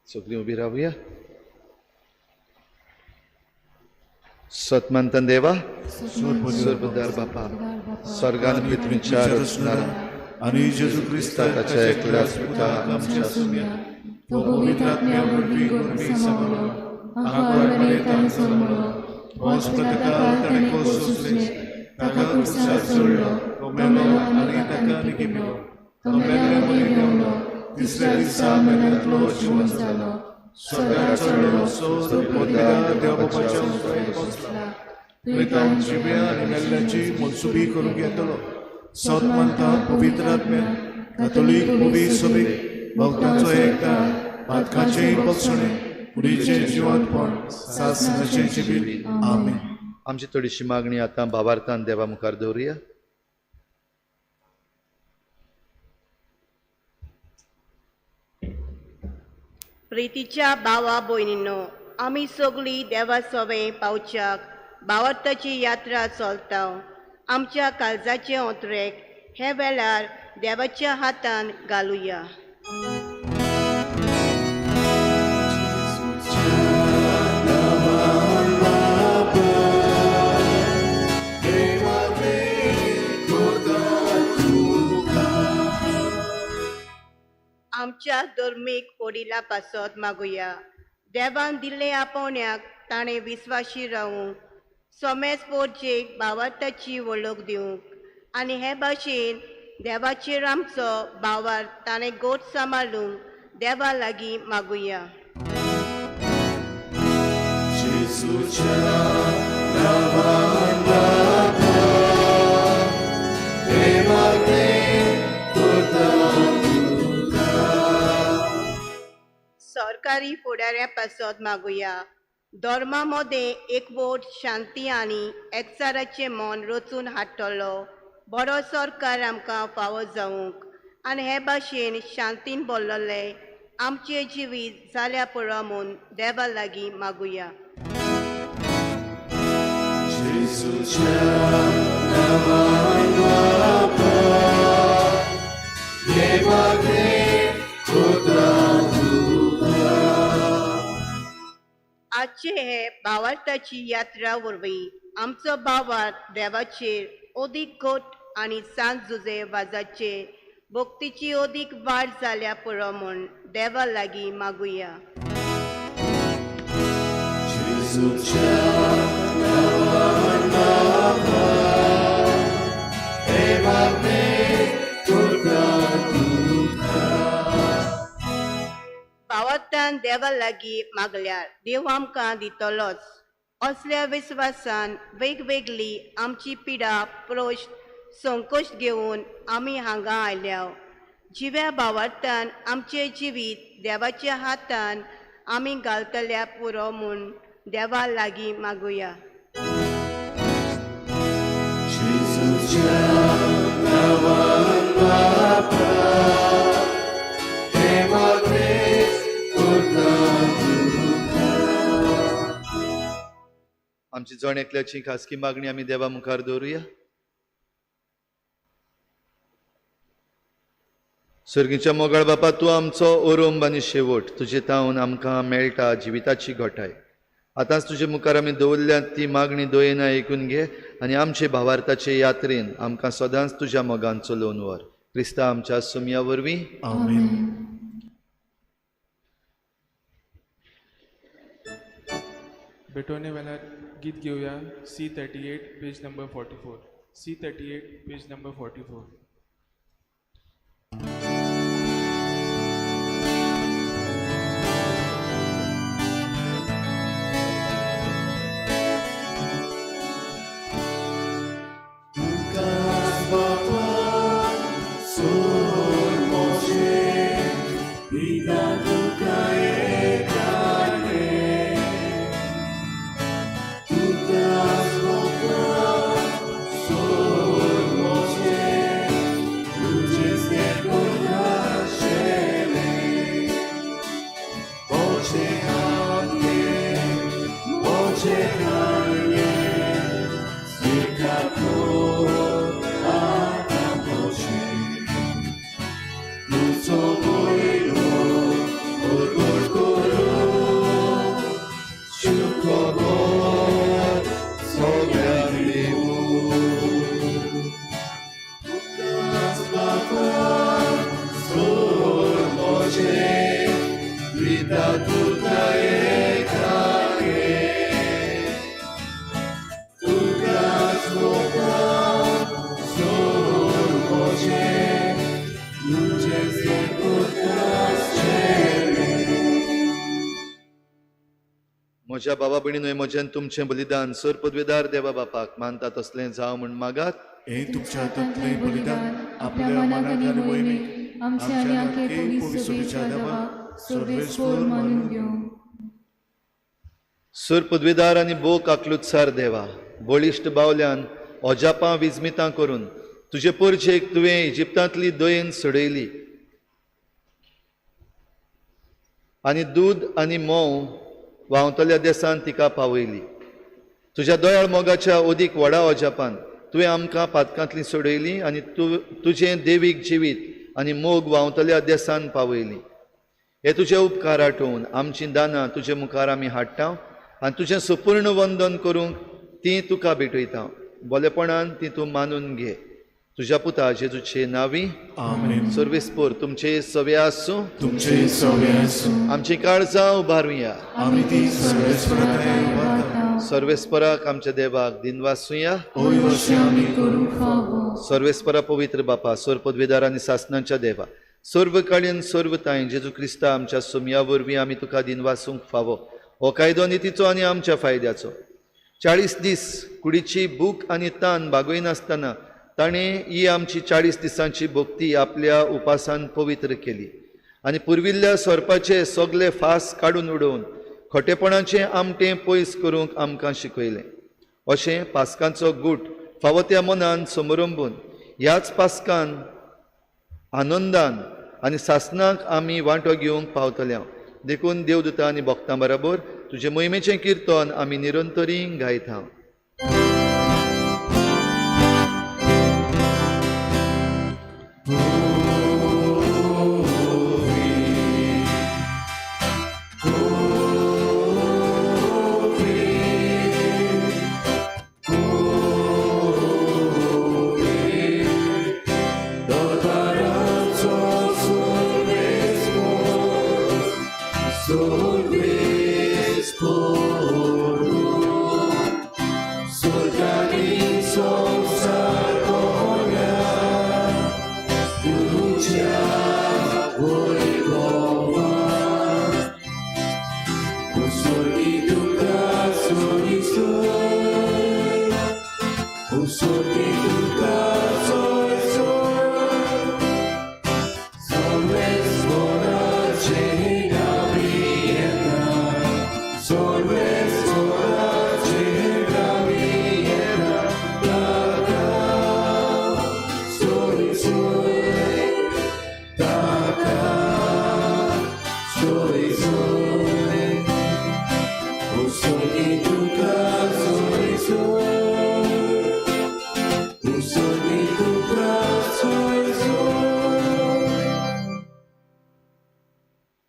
सगळीं उबी रावया. सतमंतन देवा सुरबुदार बापा स्वर्गान पृथ्वीच्या रचणारा आनी जेजू क्रिस्ता ताच्या एकल्याच पुताक आमच्या सुम्या तो पवित्र आत्म्या वरवीं गोरमी सामालो आकार ताणें जल्मलो वंश प्रताकाल ताणें कोस सोंसले ताका क्रुसार चडलो तो मेलो आनी ताका निगिलो तो मेल्ल्या बळी देंवलो तिसऱ्या दिसा मेल्यांतलो जिवंत जालो स्वर्गाक चडलो सो पोतार देवबापाच्या उजवाडीक पोचला थंय तावन जिव्या आनी मेल्ल्याची मनसुबी करूंक येतलो सत मानता पवित्र आत्म्या कातोलीक मुवी सभेक भक्तांचो एकठांय पातकाचें बक्षणें फुडेचें जिवंतपण सासणाचें जिवीत आमेन. आमची थोडीशी मागणी आतां भावार्थान देवा मुखार दवरुया. प्रितीच्या भावा भयणींनो, आमी सगळीं देवा सवे पावच्याक भावार्थाची यात्रा चलता. आमच्या काळजाचे ओंत्रेक हे वेळार देवाच्या हातान घालुया. आमच्या धर्मीक वडिला पासत मागुया. देवान दिले आपोवण्याक ताणें विस्वाशी रावूंक सोमेज पोरचेक भावार्थाची वळख दिवंक आनी हे भाशेन देवाचेर आमचो भावार्थ ताणें गोठ सांबाळूंक देवा लागीं मागुया. सरकारी फुडाऱ्या पासत मागुया. धर्मामध्ये एकवट शांती आनी एकचाराचें मन रचून हाडटलो बरो सरकार आमकां फावो जावंक आनी हे भाशेन शांतीन भरलेले आमचें जिवीत जाल्या पुरो म्हूण देवा लागीं मागुया. आजचे हे भावार्थाची यात्रा वरवीं आमचो भावार्थ देवाचेर अदीक घट आनी सांज झुजे वाजाचे भक्तीची अदीक वाड जाल्या पुरो म्हूण देवा लागीं मागुया. भावार्थान देवा लागीं मागल्यार देव आमकां दितलोच. असल्या विस्वासान वेगवेगळी आमची पिडा प्रोश्ट संकोश घेवन आमी हांगा आयल्या. जिव्या भावार्थान आमचें जिवीत देवाच्या हातान आमी घालतल्या पुरो म्हूण देवा लागीं मागुया. आमची जण एकल्याची खासगी मागणी आमी देवा मुखार दवरुया. सर्गीच्या मोगाळ बापा, तूं आमचो ओरोंब आनी शेवट. तुजे तावन आमकां मेळटा जिविताची घोटाय. आतांच तुजे मुखार आमी दवरल्या ती मागणी दोयेना आयकून घे आनी आमचे भावार्थाचे यात्रेन आमकां सदांच तुज्या मोगान चलोवन व्हर. क्रिस्ता आमच्या सुमया वरवीं आमेन. बेटोने वेल्यार गीत घेवया. C38 page number 44. C38 page number 44. म्हज्या बाबा भयणीनोय म्हजें तुमचें बलिदान सर पदवेदार देवा बापाक मानता तसलें जावं म्हण मागात. हे तुमच्या हातांतलें बलिदान आपल्या मनाक आनी मोहिमेक आमचे आनी आखे पवित्र सभेच्या देवा सर्वेस्वर मानून घेवं. सर पदवेदार आनी भोव काकलुतसार देवा, बळिश्ट बावल्यान ओजापां विजमितां करून तुजे परचेक तुवें इजिप्तांतली दयेन सडयली आनी दूद आनी मोव व्हांवतल्या देसान तिका पावयली. तुज्या दोयाळ मोगाच्या ओदीक व्हडा ओजापान तुवें आमकां पातकांतली सोडयली आनी तुजें देवीक जिवीत आनी मोग व्हांवतल्या देसान पावयली. हे तुजे उपकार आठोवन आमचीं दानां तुजे मुखार आमी हाडटा आनी तुजें संपूर्ण वंदन करूंक ती तुका भेटयता. बोलेपणान ती तूं मानून घे. तुज्या पुता जेजूचे नांवी आमेन. सर्वेस्पोर तुमचे सवे आसूं. तुमचे सवे आसूं. आमची काळजां उबारुया. आमी ती सर्वेस्पराक उबारता. सर्वेस्पराक आमच्या देवाक दिनवासुया. होय अशें आमी करूंक फावो. सर्वेस्परा पवित्र बापा, सर पदवेदार आनी सासणांच्या देवा, सर्व काळीन सर्व ताईं जेजू क्रिस्ता आमच्या सुमया वरवीं आमी तुका दिनवासूंक फावो. हो कायदो नितीचो आनी आमच्या फायद्याचो. 40 दीस कुडीची भूक आनी तान भागयनासतना ताणें ही आमची 40 दिसांची भक्ती आपल्या उपासान पवित्र केली आनी पुर्विल्ल्या सोरपाचे सगळे फास काडून उडोवन खोटेपणाचें आमटें पयस करूंक आमकां शिकयलें. अशें पास्कांचो गूट फावो त्या मनान समरंभून ह्याच पास्कान आनंदान आनी सासणाक आमी वांटो घेवंक पावतल्या. देखून देवदूतां आनी भक्तां बरोबर तुजे मोहिमेचें किर्तन आमी निरंतरी गायता.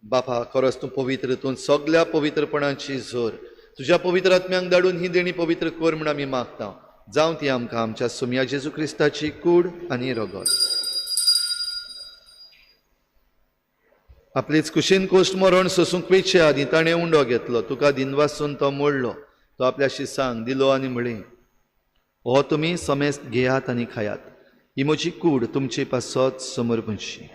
बापा, खरोच तूं पवित्र, तूं सगळ्या पवित्रपणाची जोर तुज्या पवित्र आत्म्यांक धाडून ही देणी पवित्र कर म्हूण आमी मागता. जावं ती आमकां आमच्या सुमया जेजू क्रिस्ताची कूड आनी रगत. आपलीच कुशीन कोश्ट मरण सोसूंक वेचे आदी ताणें उंडो घेतलो. तुका दिनवासून तो मोडलो. तो आपल्या शिसांक दिलो आनी म्हळें, हो तुमी समेस्त घेयात आनी खायात. ही म्हजी कूड तुमचे पासत समर्पणशी.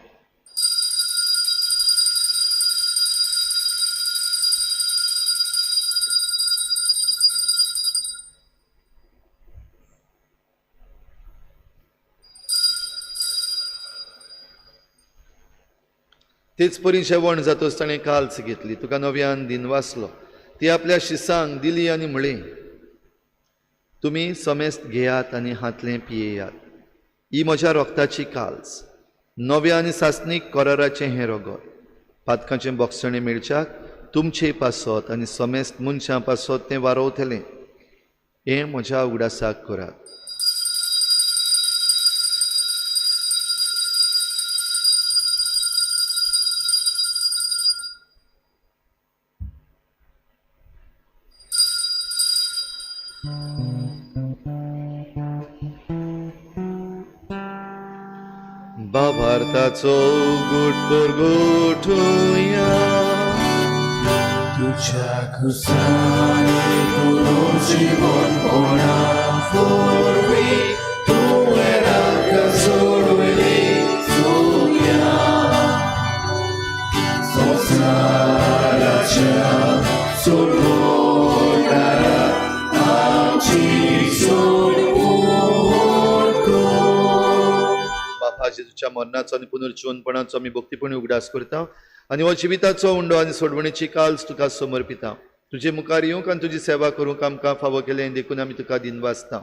तेच परी जेवण जातोच ताणें काल्स घेतली. तुका नव्यान दिनवासलो. ती आपल्या शिसांक दिली आनी म्हळें, तुमी समेस्त घेयात आनी हातलें पियेयात. ही म्हज्या रोगताची काल्स, नव्या आनी सासणीक कराराचें हें रगत. पातकाचें बोगसणें मेळच्याक तुमचे पासत आनी समेस्त मनशां पासत तें वारोवतलें. हें म्हज्या उगडासाक करात. भारताचो गुट परगोठुया. तुझ्या खुसाने तुझं जीवन कोणा फोरवी तुवें राखा सोडविली सोया. संसाराच्या सोडलो बापा जेजूच्या मरणाचो आनी पुनर्जीवनपणाचो आमी भक्तीपणी उगडास करता आनी हो जिविताचो उंडो आनी सोडवणेची काल्स तुका समर्पिता. तुजे मुखार येवंक आनी तुजी सेवा करूंक आमकां फावो केलें देखून आमी तुका दिनवासता.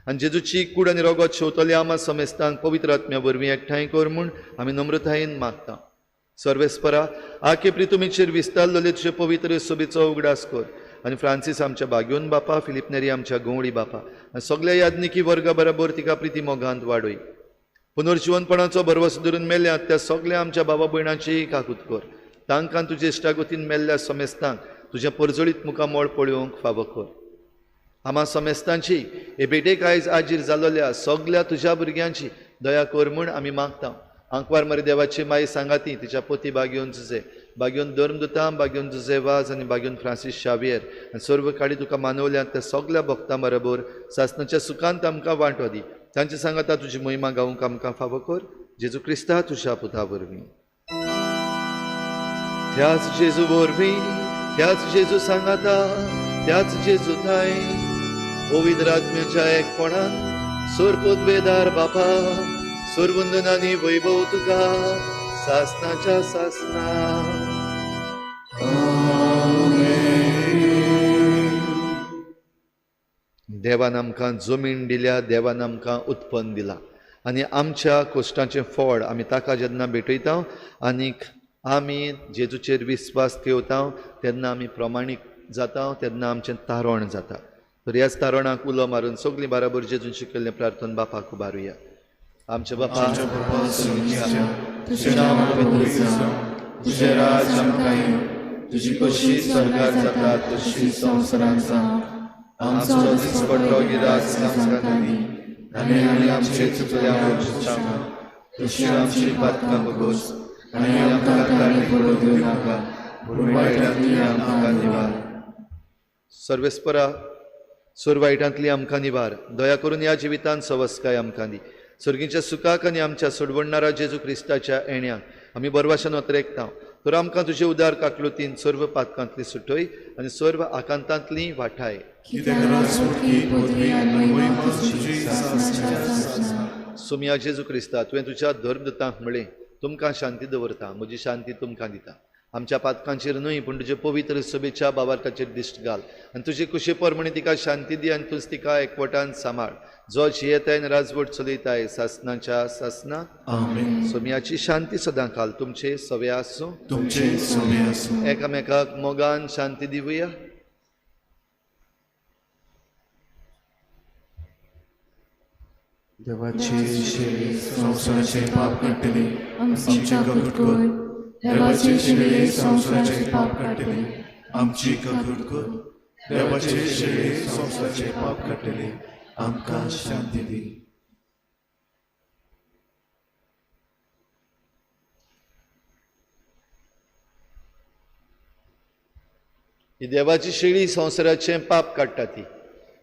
आनी जेजूची कूड आनी रोगत शेवतले आमा समेस्तांक पवित्र आत्म्या वरवीं एकठांय कर म्हूण आमी नम्रतायेन मागता. सर्वेस्परा आखे प्रितुमेचेर विस्तारलेले तुजे पवित्र सोबेचो उगडास कर आनी फ्रांसीस आमच्या बागेवन बापा, फिलिप नेरी आमच्या गोवळी बापा आनी सगळ्या यादनिकी वर्गा बरोबर तिका प्रिती मोगांत वाडय. पुनर्जीवनपणाचो भरवसो धरून मेल्ल्यात त्या सगळ्या आमच्या बाबा भयणांची काकूत कर. तांकां तुजे इश्टागतीन मेल्ल्या समेस्तांक तुज्या परजळीत मुखार मोळ पळोवंक फावो कर. आमा समेस्तांची हे भेटेक आयज आजीर जाल्ल्या सगळ्या तुज्या भुरग्यांची दया कर म्हूण आमी मागता. आंकवार मरे देवाची माई सांगाती तिच्या पोती बागेवन जुजे, बागेवन धर्मदुतां, बागेवन जुजे वाज आनी बागेवन फ्रांसीस शावियर आनी सर्व काडी तुका मानवल्यात त्या सगळ्या भक्तां बरोबर सासणाच्या सुखांत आमकां वांटो दी. तांचे सांगाता तुजी महिमा गावंक आमकां फावो कर. जेजू क्रिस्ता तुज्या पुता वरवीं. त्याच जेजू वरवीं, त्याच जेजू सांगाता, त्याच जेजू थाय पवित्र आत्म्याच्या एकपणान सोरपोतवेदार बापा सोरवंदनानी वैभव तुका सासनाच्या सासना. देवान आमकां जमीन दिल्या, देवान आमकां उत्पन्न दिलां आनी आमच्या कश्टाचें फळ आमी ताका जेन्ना भेटयता आनीक आमी जेजूचेर विस्वास ठेवता तेन्ना आमी प्रमाणीक जाता, तेन्ना आमचें तारण जाता. तर ह्याच तारणाक उलो मारून सगळीं बराबर जेजून शिकयल्लें प्रार्थना बापाक उबारुया. आमचे बापा तुझें नांव पवित्र जावं, तुझें राज आमकां येवं, तुजी कशी स्वर्गार जाता तशी संवसारांत जावं. आमचो दिसपट्टो गिरास आमकां दी आनी आमचे चुकल्यांक क्षमा तशी आमची पातकां बगोस आनी आमकां तारणे पडूंक दिवं नाका पूण वायटांतली आमकां निवार. सर्वेस्परा सोर वायटांतली आमकां निवार. दया करून ह्या जिवितांत सवस्काय आमकां दी. सर्गीच्या सुखाक आनी आमच्या सोडवणणारा जेजू क्रिस्ताच्या येण्याक आमी बरवाशान वतरेकता. तर आमकां तुजे उदार काकलुतीन सर्व पातकांतली सुटय आनी सर्व आकांतांतली वाठाय. सुमया जेजू क्रिस्ता तुवें तुज्या धर्मदुतांक म्हळें तुमकां शांती दवरता, म्हजी शांती तुमकां दिता. आमच्या पातकांचेर न्हय पूण तुजे पवित्र सभेच्या बाबार्काचेर दिश्ट घाल आनी तुजे कुशे परमणी तिका शांती दी आनी तुज तिका एकवटान सांबाळ. जो जियेताय राजवट चलयताय सासनाच्या सासना. सोम्याची शांती सदां काल तुमचे सवे आसूं. एकामेकाक मोगान शांती दिवया. देवाची शेळी संवसाराचे पाप काडटली आमची काकूट कर. देवाचे शेळी संवसाराचे पाप काडटली आमची काकूट कर. देवाचे शेळी संवसाराचे पाप काडटली आमकां शांती दी. ही देवाची शेळी संवसाराचें पाप काडटा ती.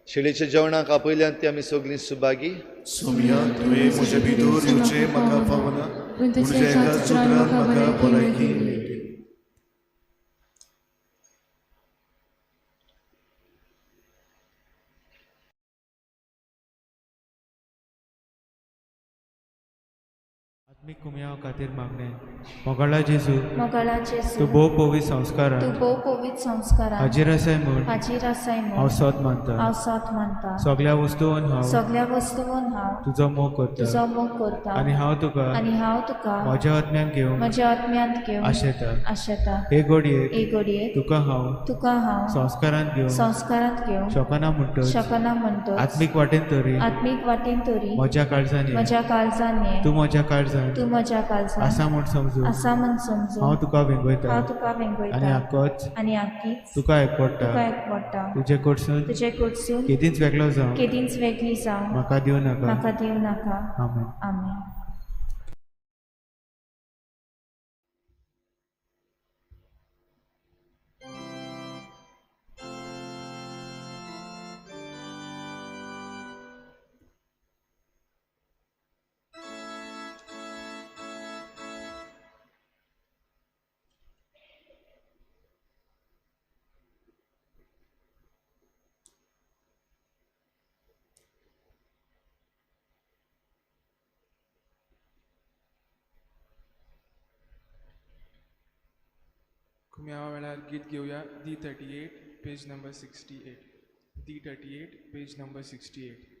शेळीच्या जेवणाक आपयल्यान ती आमी सगळीं सुभागी. सोमया तुवें म्हजे भितर येवचें म्हाका फावना पूण तुज्या एका सुत्रान म्हाका भलायकी मेळटली. आत्मिक कुमया खातीर मागणे. मोगाळा जेजू मोगाळा जेजू तूं भोव पवित्र संस्कारान तूं भोव पवित्र संस्कारान हाजीर आसाय म्हूण हाजीर आसाय हांव म्हूण सोत मानता. हांव सोत मानता. सगळ्या वस्तूंन हांव सगळ्या वस्तूंन हांव तुजो मोग करता तुजो मोग करता आनी हांव तुका म्हज्या आत्म्यान घेवंक म्हज्या आत्म्यांत घेवंक आशेता. आशेता. हे घडयेक हे घडयेक तुका हांव संस्कारांत घेवंक घेवंक शकना म्हणटच शकना म्हणटच आत्मीक वाटेन तरी आत्मीक वाटेन तरी म्हज्या काळजांनी म्हज्या काळजांनी तूं म्हज्या काळजांत तूं म्हज्या काळजांत आसा म्हूण समजूं आसा म्हूण समजूं हांव तुका वेंगयता हांव तुका वेंगयता आनी आक्कोच आनी आख्खीच तुका एकवडटा. तुका एकवडटा. तुजे कडसून तुजे कडसून केदींच वेगळो जावं केदींच वेगळी जावं म्हाका दिवं नाका. म्हाका दिवं नाका. आमेन. आमेन. तुमी ह्या वेळार गीत घेवया D38 page number 68. D38 page number 68.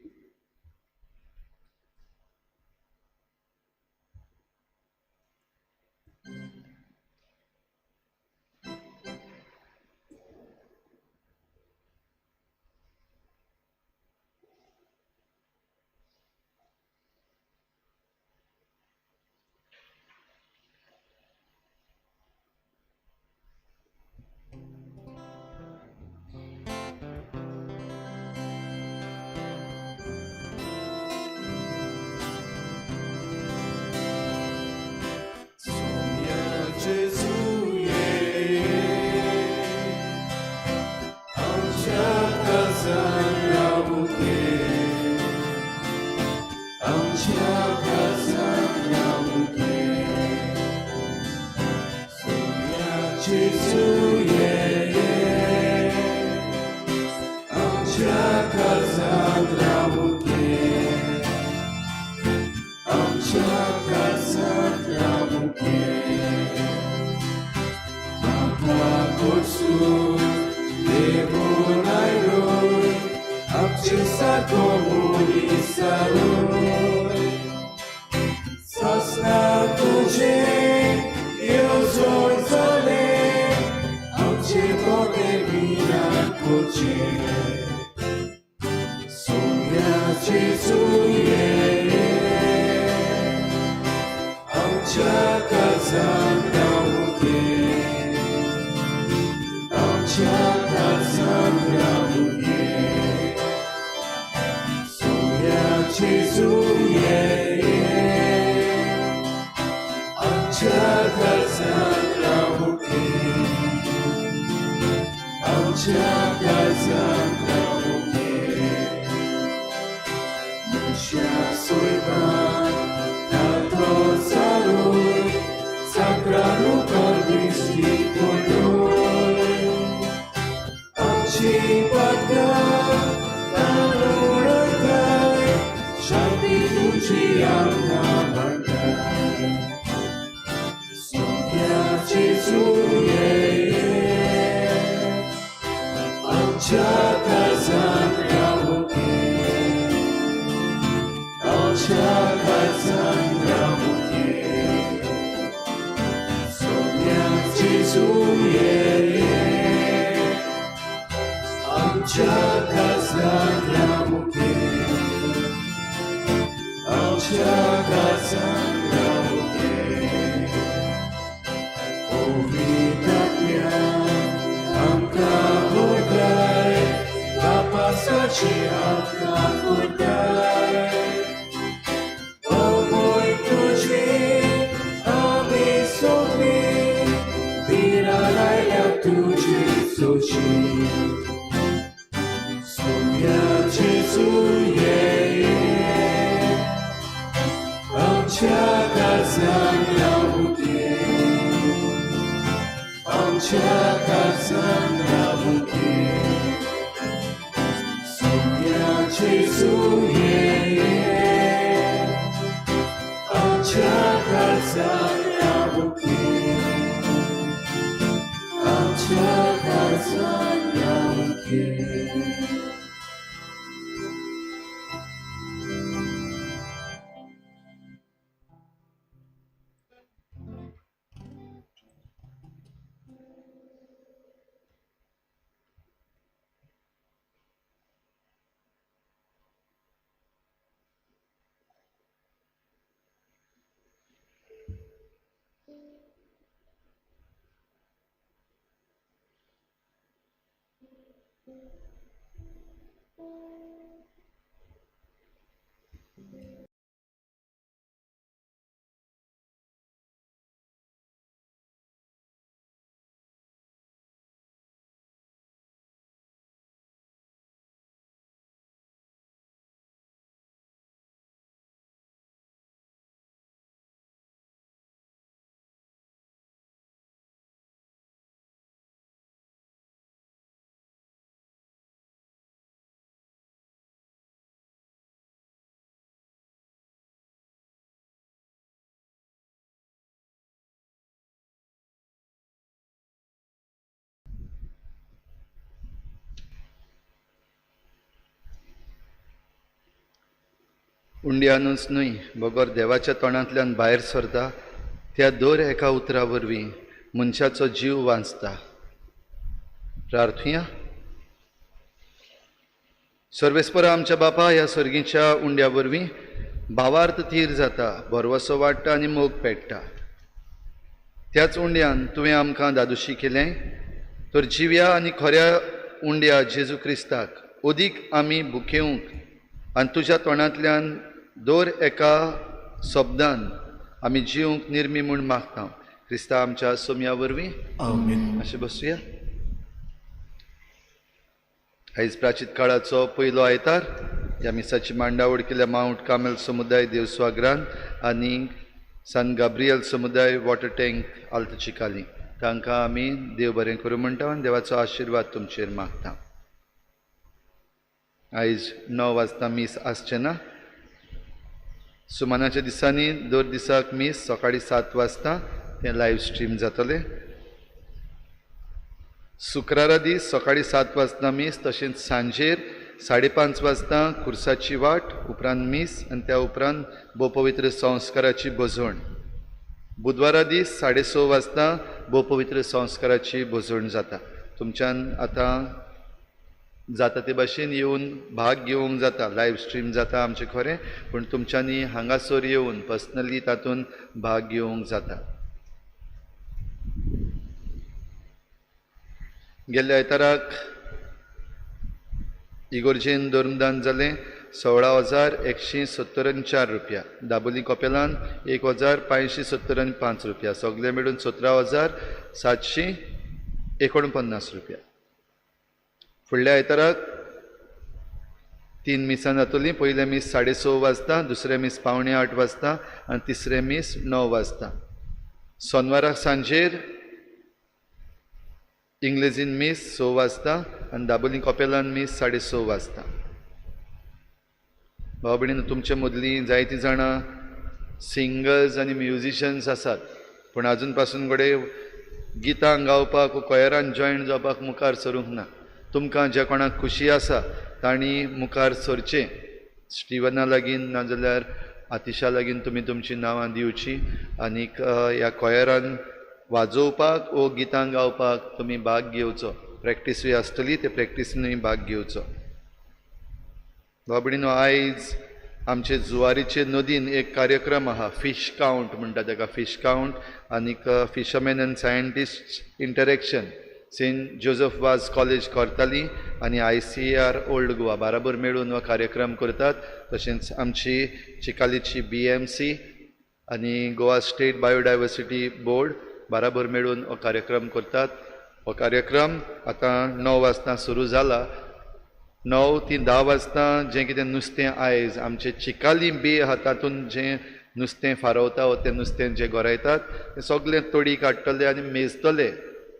उंड्यानूच न्हय बगर देवाच्या तोंडांतल्यान भायर सरता त्या दर एका उतरा वरवीं मनशाचो जीव वाचता. प्रार्थुया. सर्वेस्परा आमच्या बापा, ह्या सर्गीच्या उंड्या वरवीं भावार्थ थीर जाता, बरवसो वाडटा आनी मोग पेट्टा. त्याच उंड्यान तुवें आमकां दादोशी केलें, तर जिव्या आनी खऱ्या उंड्या जेजू क्रिस्ताक ओदीक आमी भुकेवंक आनी तुज्या तोंडांतल्यान दर एका शब्दान आमी जिवंक निर्मी म्हूण मागता. क्रिस्ता आमच्या सोम्या वरवीं आमेन. अशें बसूया. आयज प्राचीत काळाचो पयलो आयतार ह्या मिसाची मांडावळ केल्या माउंट कार्मेल समुदाय देवस्वाग्रान आनी सान गाब्रियल समुदाय वॉटर टँक आल्त चिकाली तांकां आमी देव बरें करूं म्हणटा आनी देवाचो आशिर्वाद तुमचेर मागता. आयज 9 वाजता मीस आसचें ना. सुमानाच्या दिसांनी दर दिसाक मीस सकाळीं 7 वाजता तें लायव्ह स्ट्रीम जातलें. शुक्रारा दीस सकाळीं 7 वाजता मीस, तशेंच सांजेर 5:30 वाजता खुर्साची वाट, उपरांत मीस आनी त्या उपरांत भोवपवित्र संस्काराची भोजवण. बुधवारा दीस 6:30 वाजता भोवपवित्र संस्काराची भोजवण जाता. तुमच्यान आतां जाता ते भाशेन येवन भाग घेवंक जाता. लायव्ह स्ट्रीम जाता आमचें खरें, पूण तुमच्यांनी हांगासर येवन पर्सनली तातूंत भाग घेवंक जाता. गेल्ल्या आयताराक इगोर्जेन धर्मदान जालें 16,174 रुपया. दाबोली कपेलान 1,575 रुपया. सगळे मेळून 17,749 रुपया. फुडल्या आयताराक 3 मिसां जातलीं. पयलें मीस 6:30 वाजता, दुसरें मीस 7:45 वाजता आनी तिसरें मीस 9 वाजता. सोनवाराक सांजेर इंग्लिजीन मीस 6 वाजता आनी दाबोली कपेलान मीस 6:30 वाजता. भाव भयणीनो, तुमचे मदलीं जायतीं जाणां सिंगर्स आनी म्युजिशन्स आसात, पूण आजून पासून घडये गितां गावपाक वा कोयरान जॉयन जावपाक मुखार सरूंक ना. तुमकां ज्या कोणाक खुशी आसा तांणी मुखार सरचें. स्टिवना लागीं नाजाल्यार आतिशा लागीं तुमी तुमचीं नांवां दिवचीं आनीक ह्या कोयरान वाजोवपाक वो गितां गावपाक तुमी भाग घेवचो. प्रॅक्टीसूय आसतली, ते प्रॅक्टीसीनूय भाग घेवचो. भाव भयणीनो, आयज आमचे जुवारीचे नदीन एक कार्यक्रम आहा, फिश काउंट म्हणटा ताका. फिश काउंट आनीक fisherman and scientist interaction saint Joseph Vaz college कोर्ताली आनी ICAR ओल्ड गोवा बाराबर मेळून हो कार्यक्रम करतात. तशेंच आमची चिकालीची BMC आनी गोवा स्टेट बायोडायवर्सिटी बोर्ड बाराबर मेळून हो कार्यक्रम करतात. हो कार्यक्रम आतां 9 वाजता सुरू जाला. 9 ते 10 वाजता जें कितें नुस्तें आयज आमचें चिकाली बे आहा तातूंत जें नुस्तें फारोवता वा तें नुस्तें जें गरयतात तें सगळें तोडी काडटले आनी मेजतले.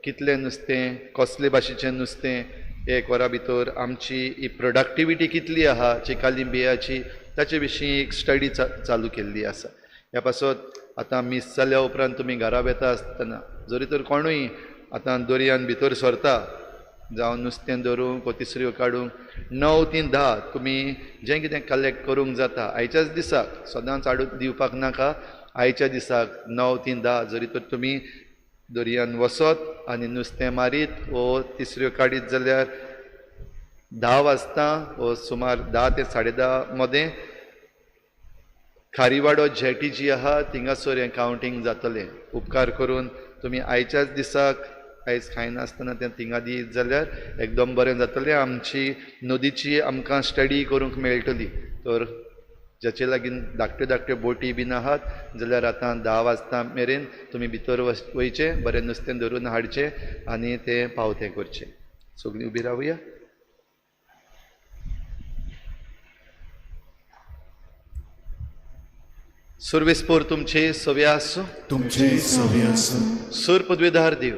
कितलें नुस्तें, कसले भाशेचें नुस्तें, 1 वरा भितर आमची ही प्रोडक्टिविटी कितली आहा चिकाली बेयाची ताचे विशीं एक स्टडी चालू केल्ली आसा. ह्या पासत आतां मीस जाल्या उपरांत तुमी घरा येता आसतना जरी तर कोणूय आतां दर्यान भितर सरता जावं नुस्तें धरूंक वा तिसऱ्यो काडूंक 9 ते 10 तुमी जें कितें कलेक्ट करूंक जाता आयच्याच दिसाक, सदांच हाडून दिवपाक नाका. आयच्या दिसाक 9 ते 10 जरी तर तुमी दर्यान वसत आनी नुस्तें मारीत वो तिसऱ्यो काडीत जाल्यार 10 वाजता वो सुमार 10 ते 10:30 मदें खारीवाडो जेटी जी आहा थिंगासर हें कावंटींग जातलें. उपकार करून तुमी आयच्याच दिसाक आयज खायनासतना तें थिंगा दीत जाल्यार एकदम बरें जातलें. आमची नदीची आमकां स्टडी करूंक मेळटली. तर जाचे लागीं धाकट्यो बोटी बीन आहात जाल्यार आतां 10 वाजता मेरेन तुमी भितर वयचें, बरें नुस्तें धरून हाडचें आनी तें पावतें करचें. सगळीं उबी रावया. सर्वेस्पोर तुमचे सवे आसूं. तुमचे सवे आसूं. सूर पदवेदार देव,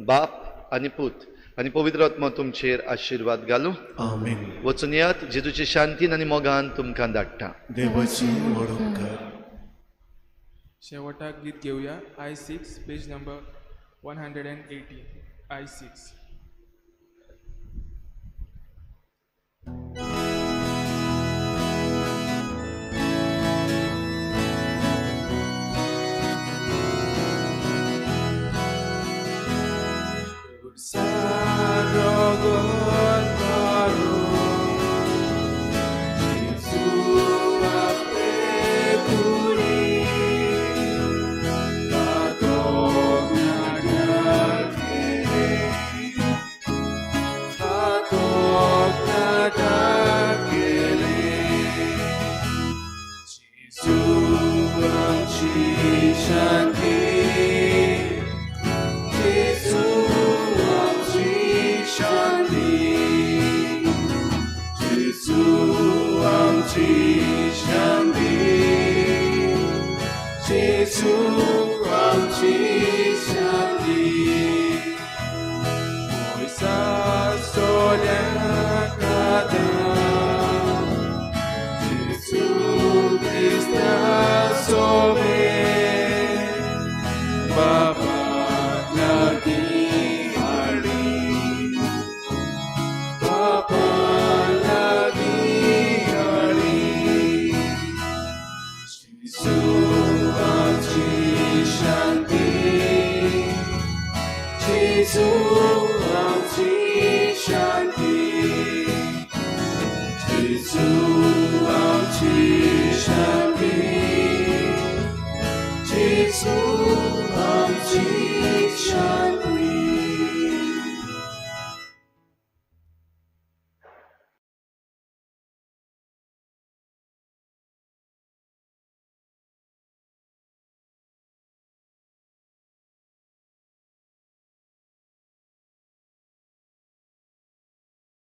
बाप आनी पूत आनी पवित्र आत्मा तुमचेर आशिर्वाद घालूं. आमेन. वचून यात, जेजूचे शांतीन आनी मोगान तुमकां धाडटा. देवाची वडोवकार. शेवटाक गीत घेवया. I6 page number 180. I6. Jesu amchi shanti Moisa solenakada Jesu Krista sobe Baba lagi hari Baba lagi hari Jesu amchi shanti Jesu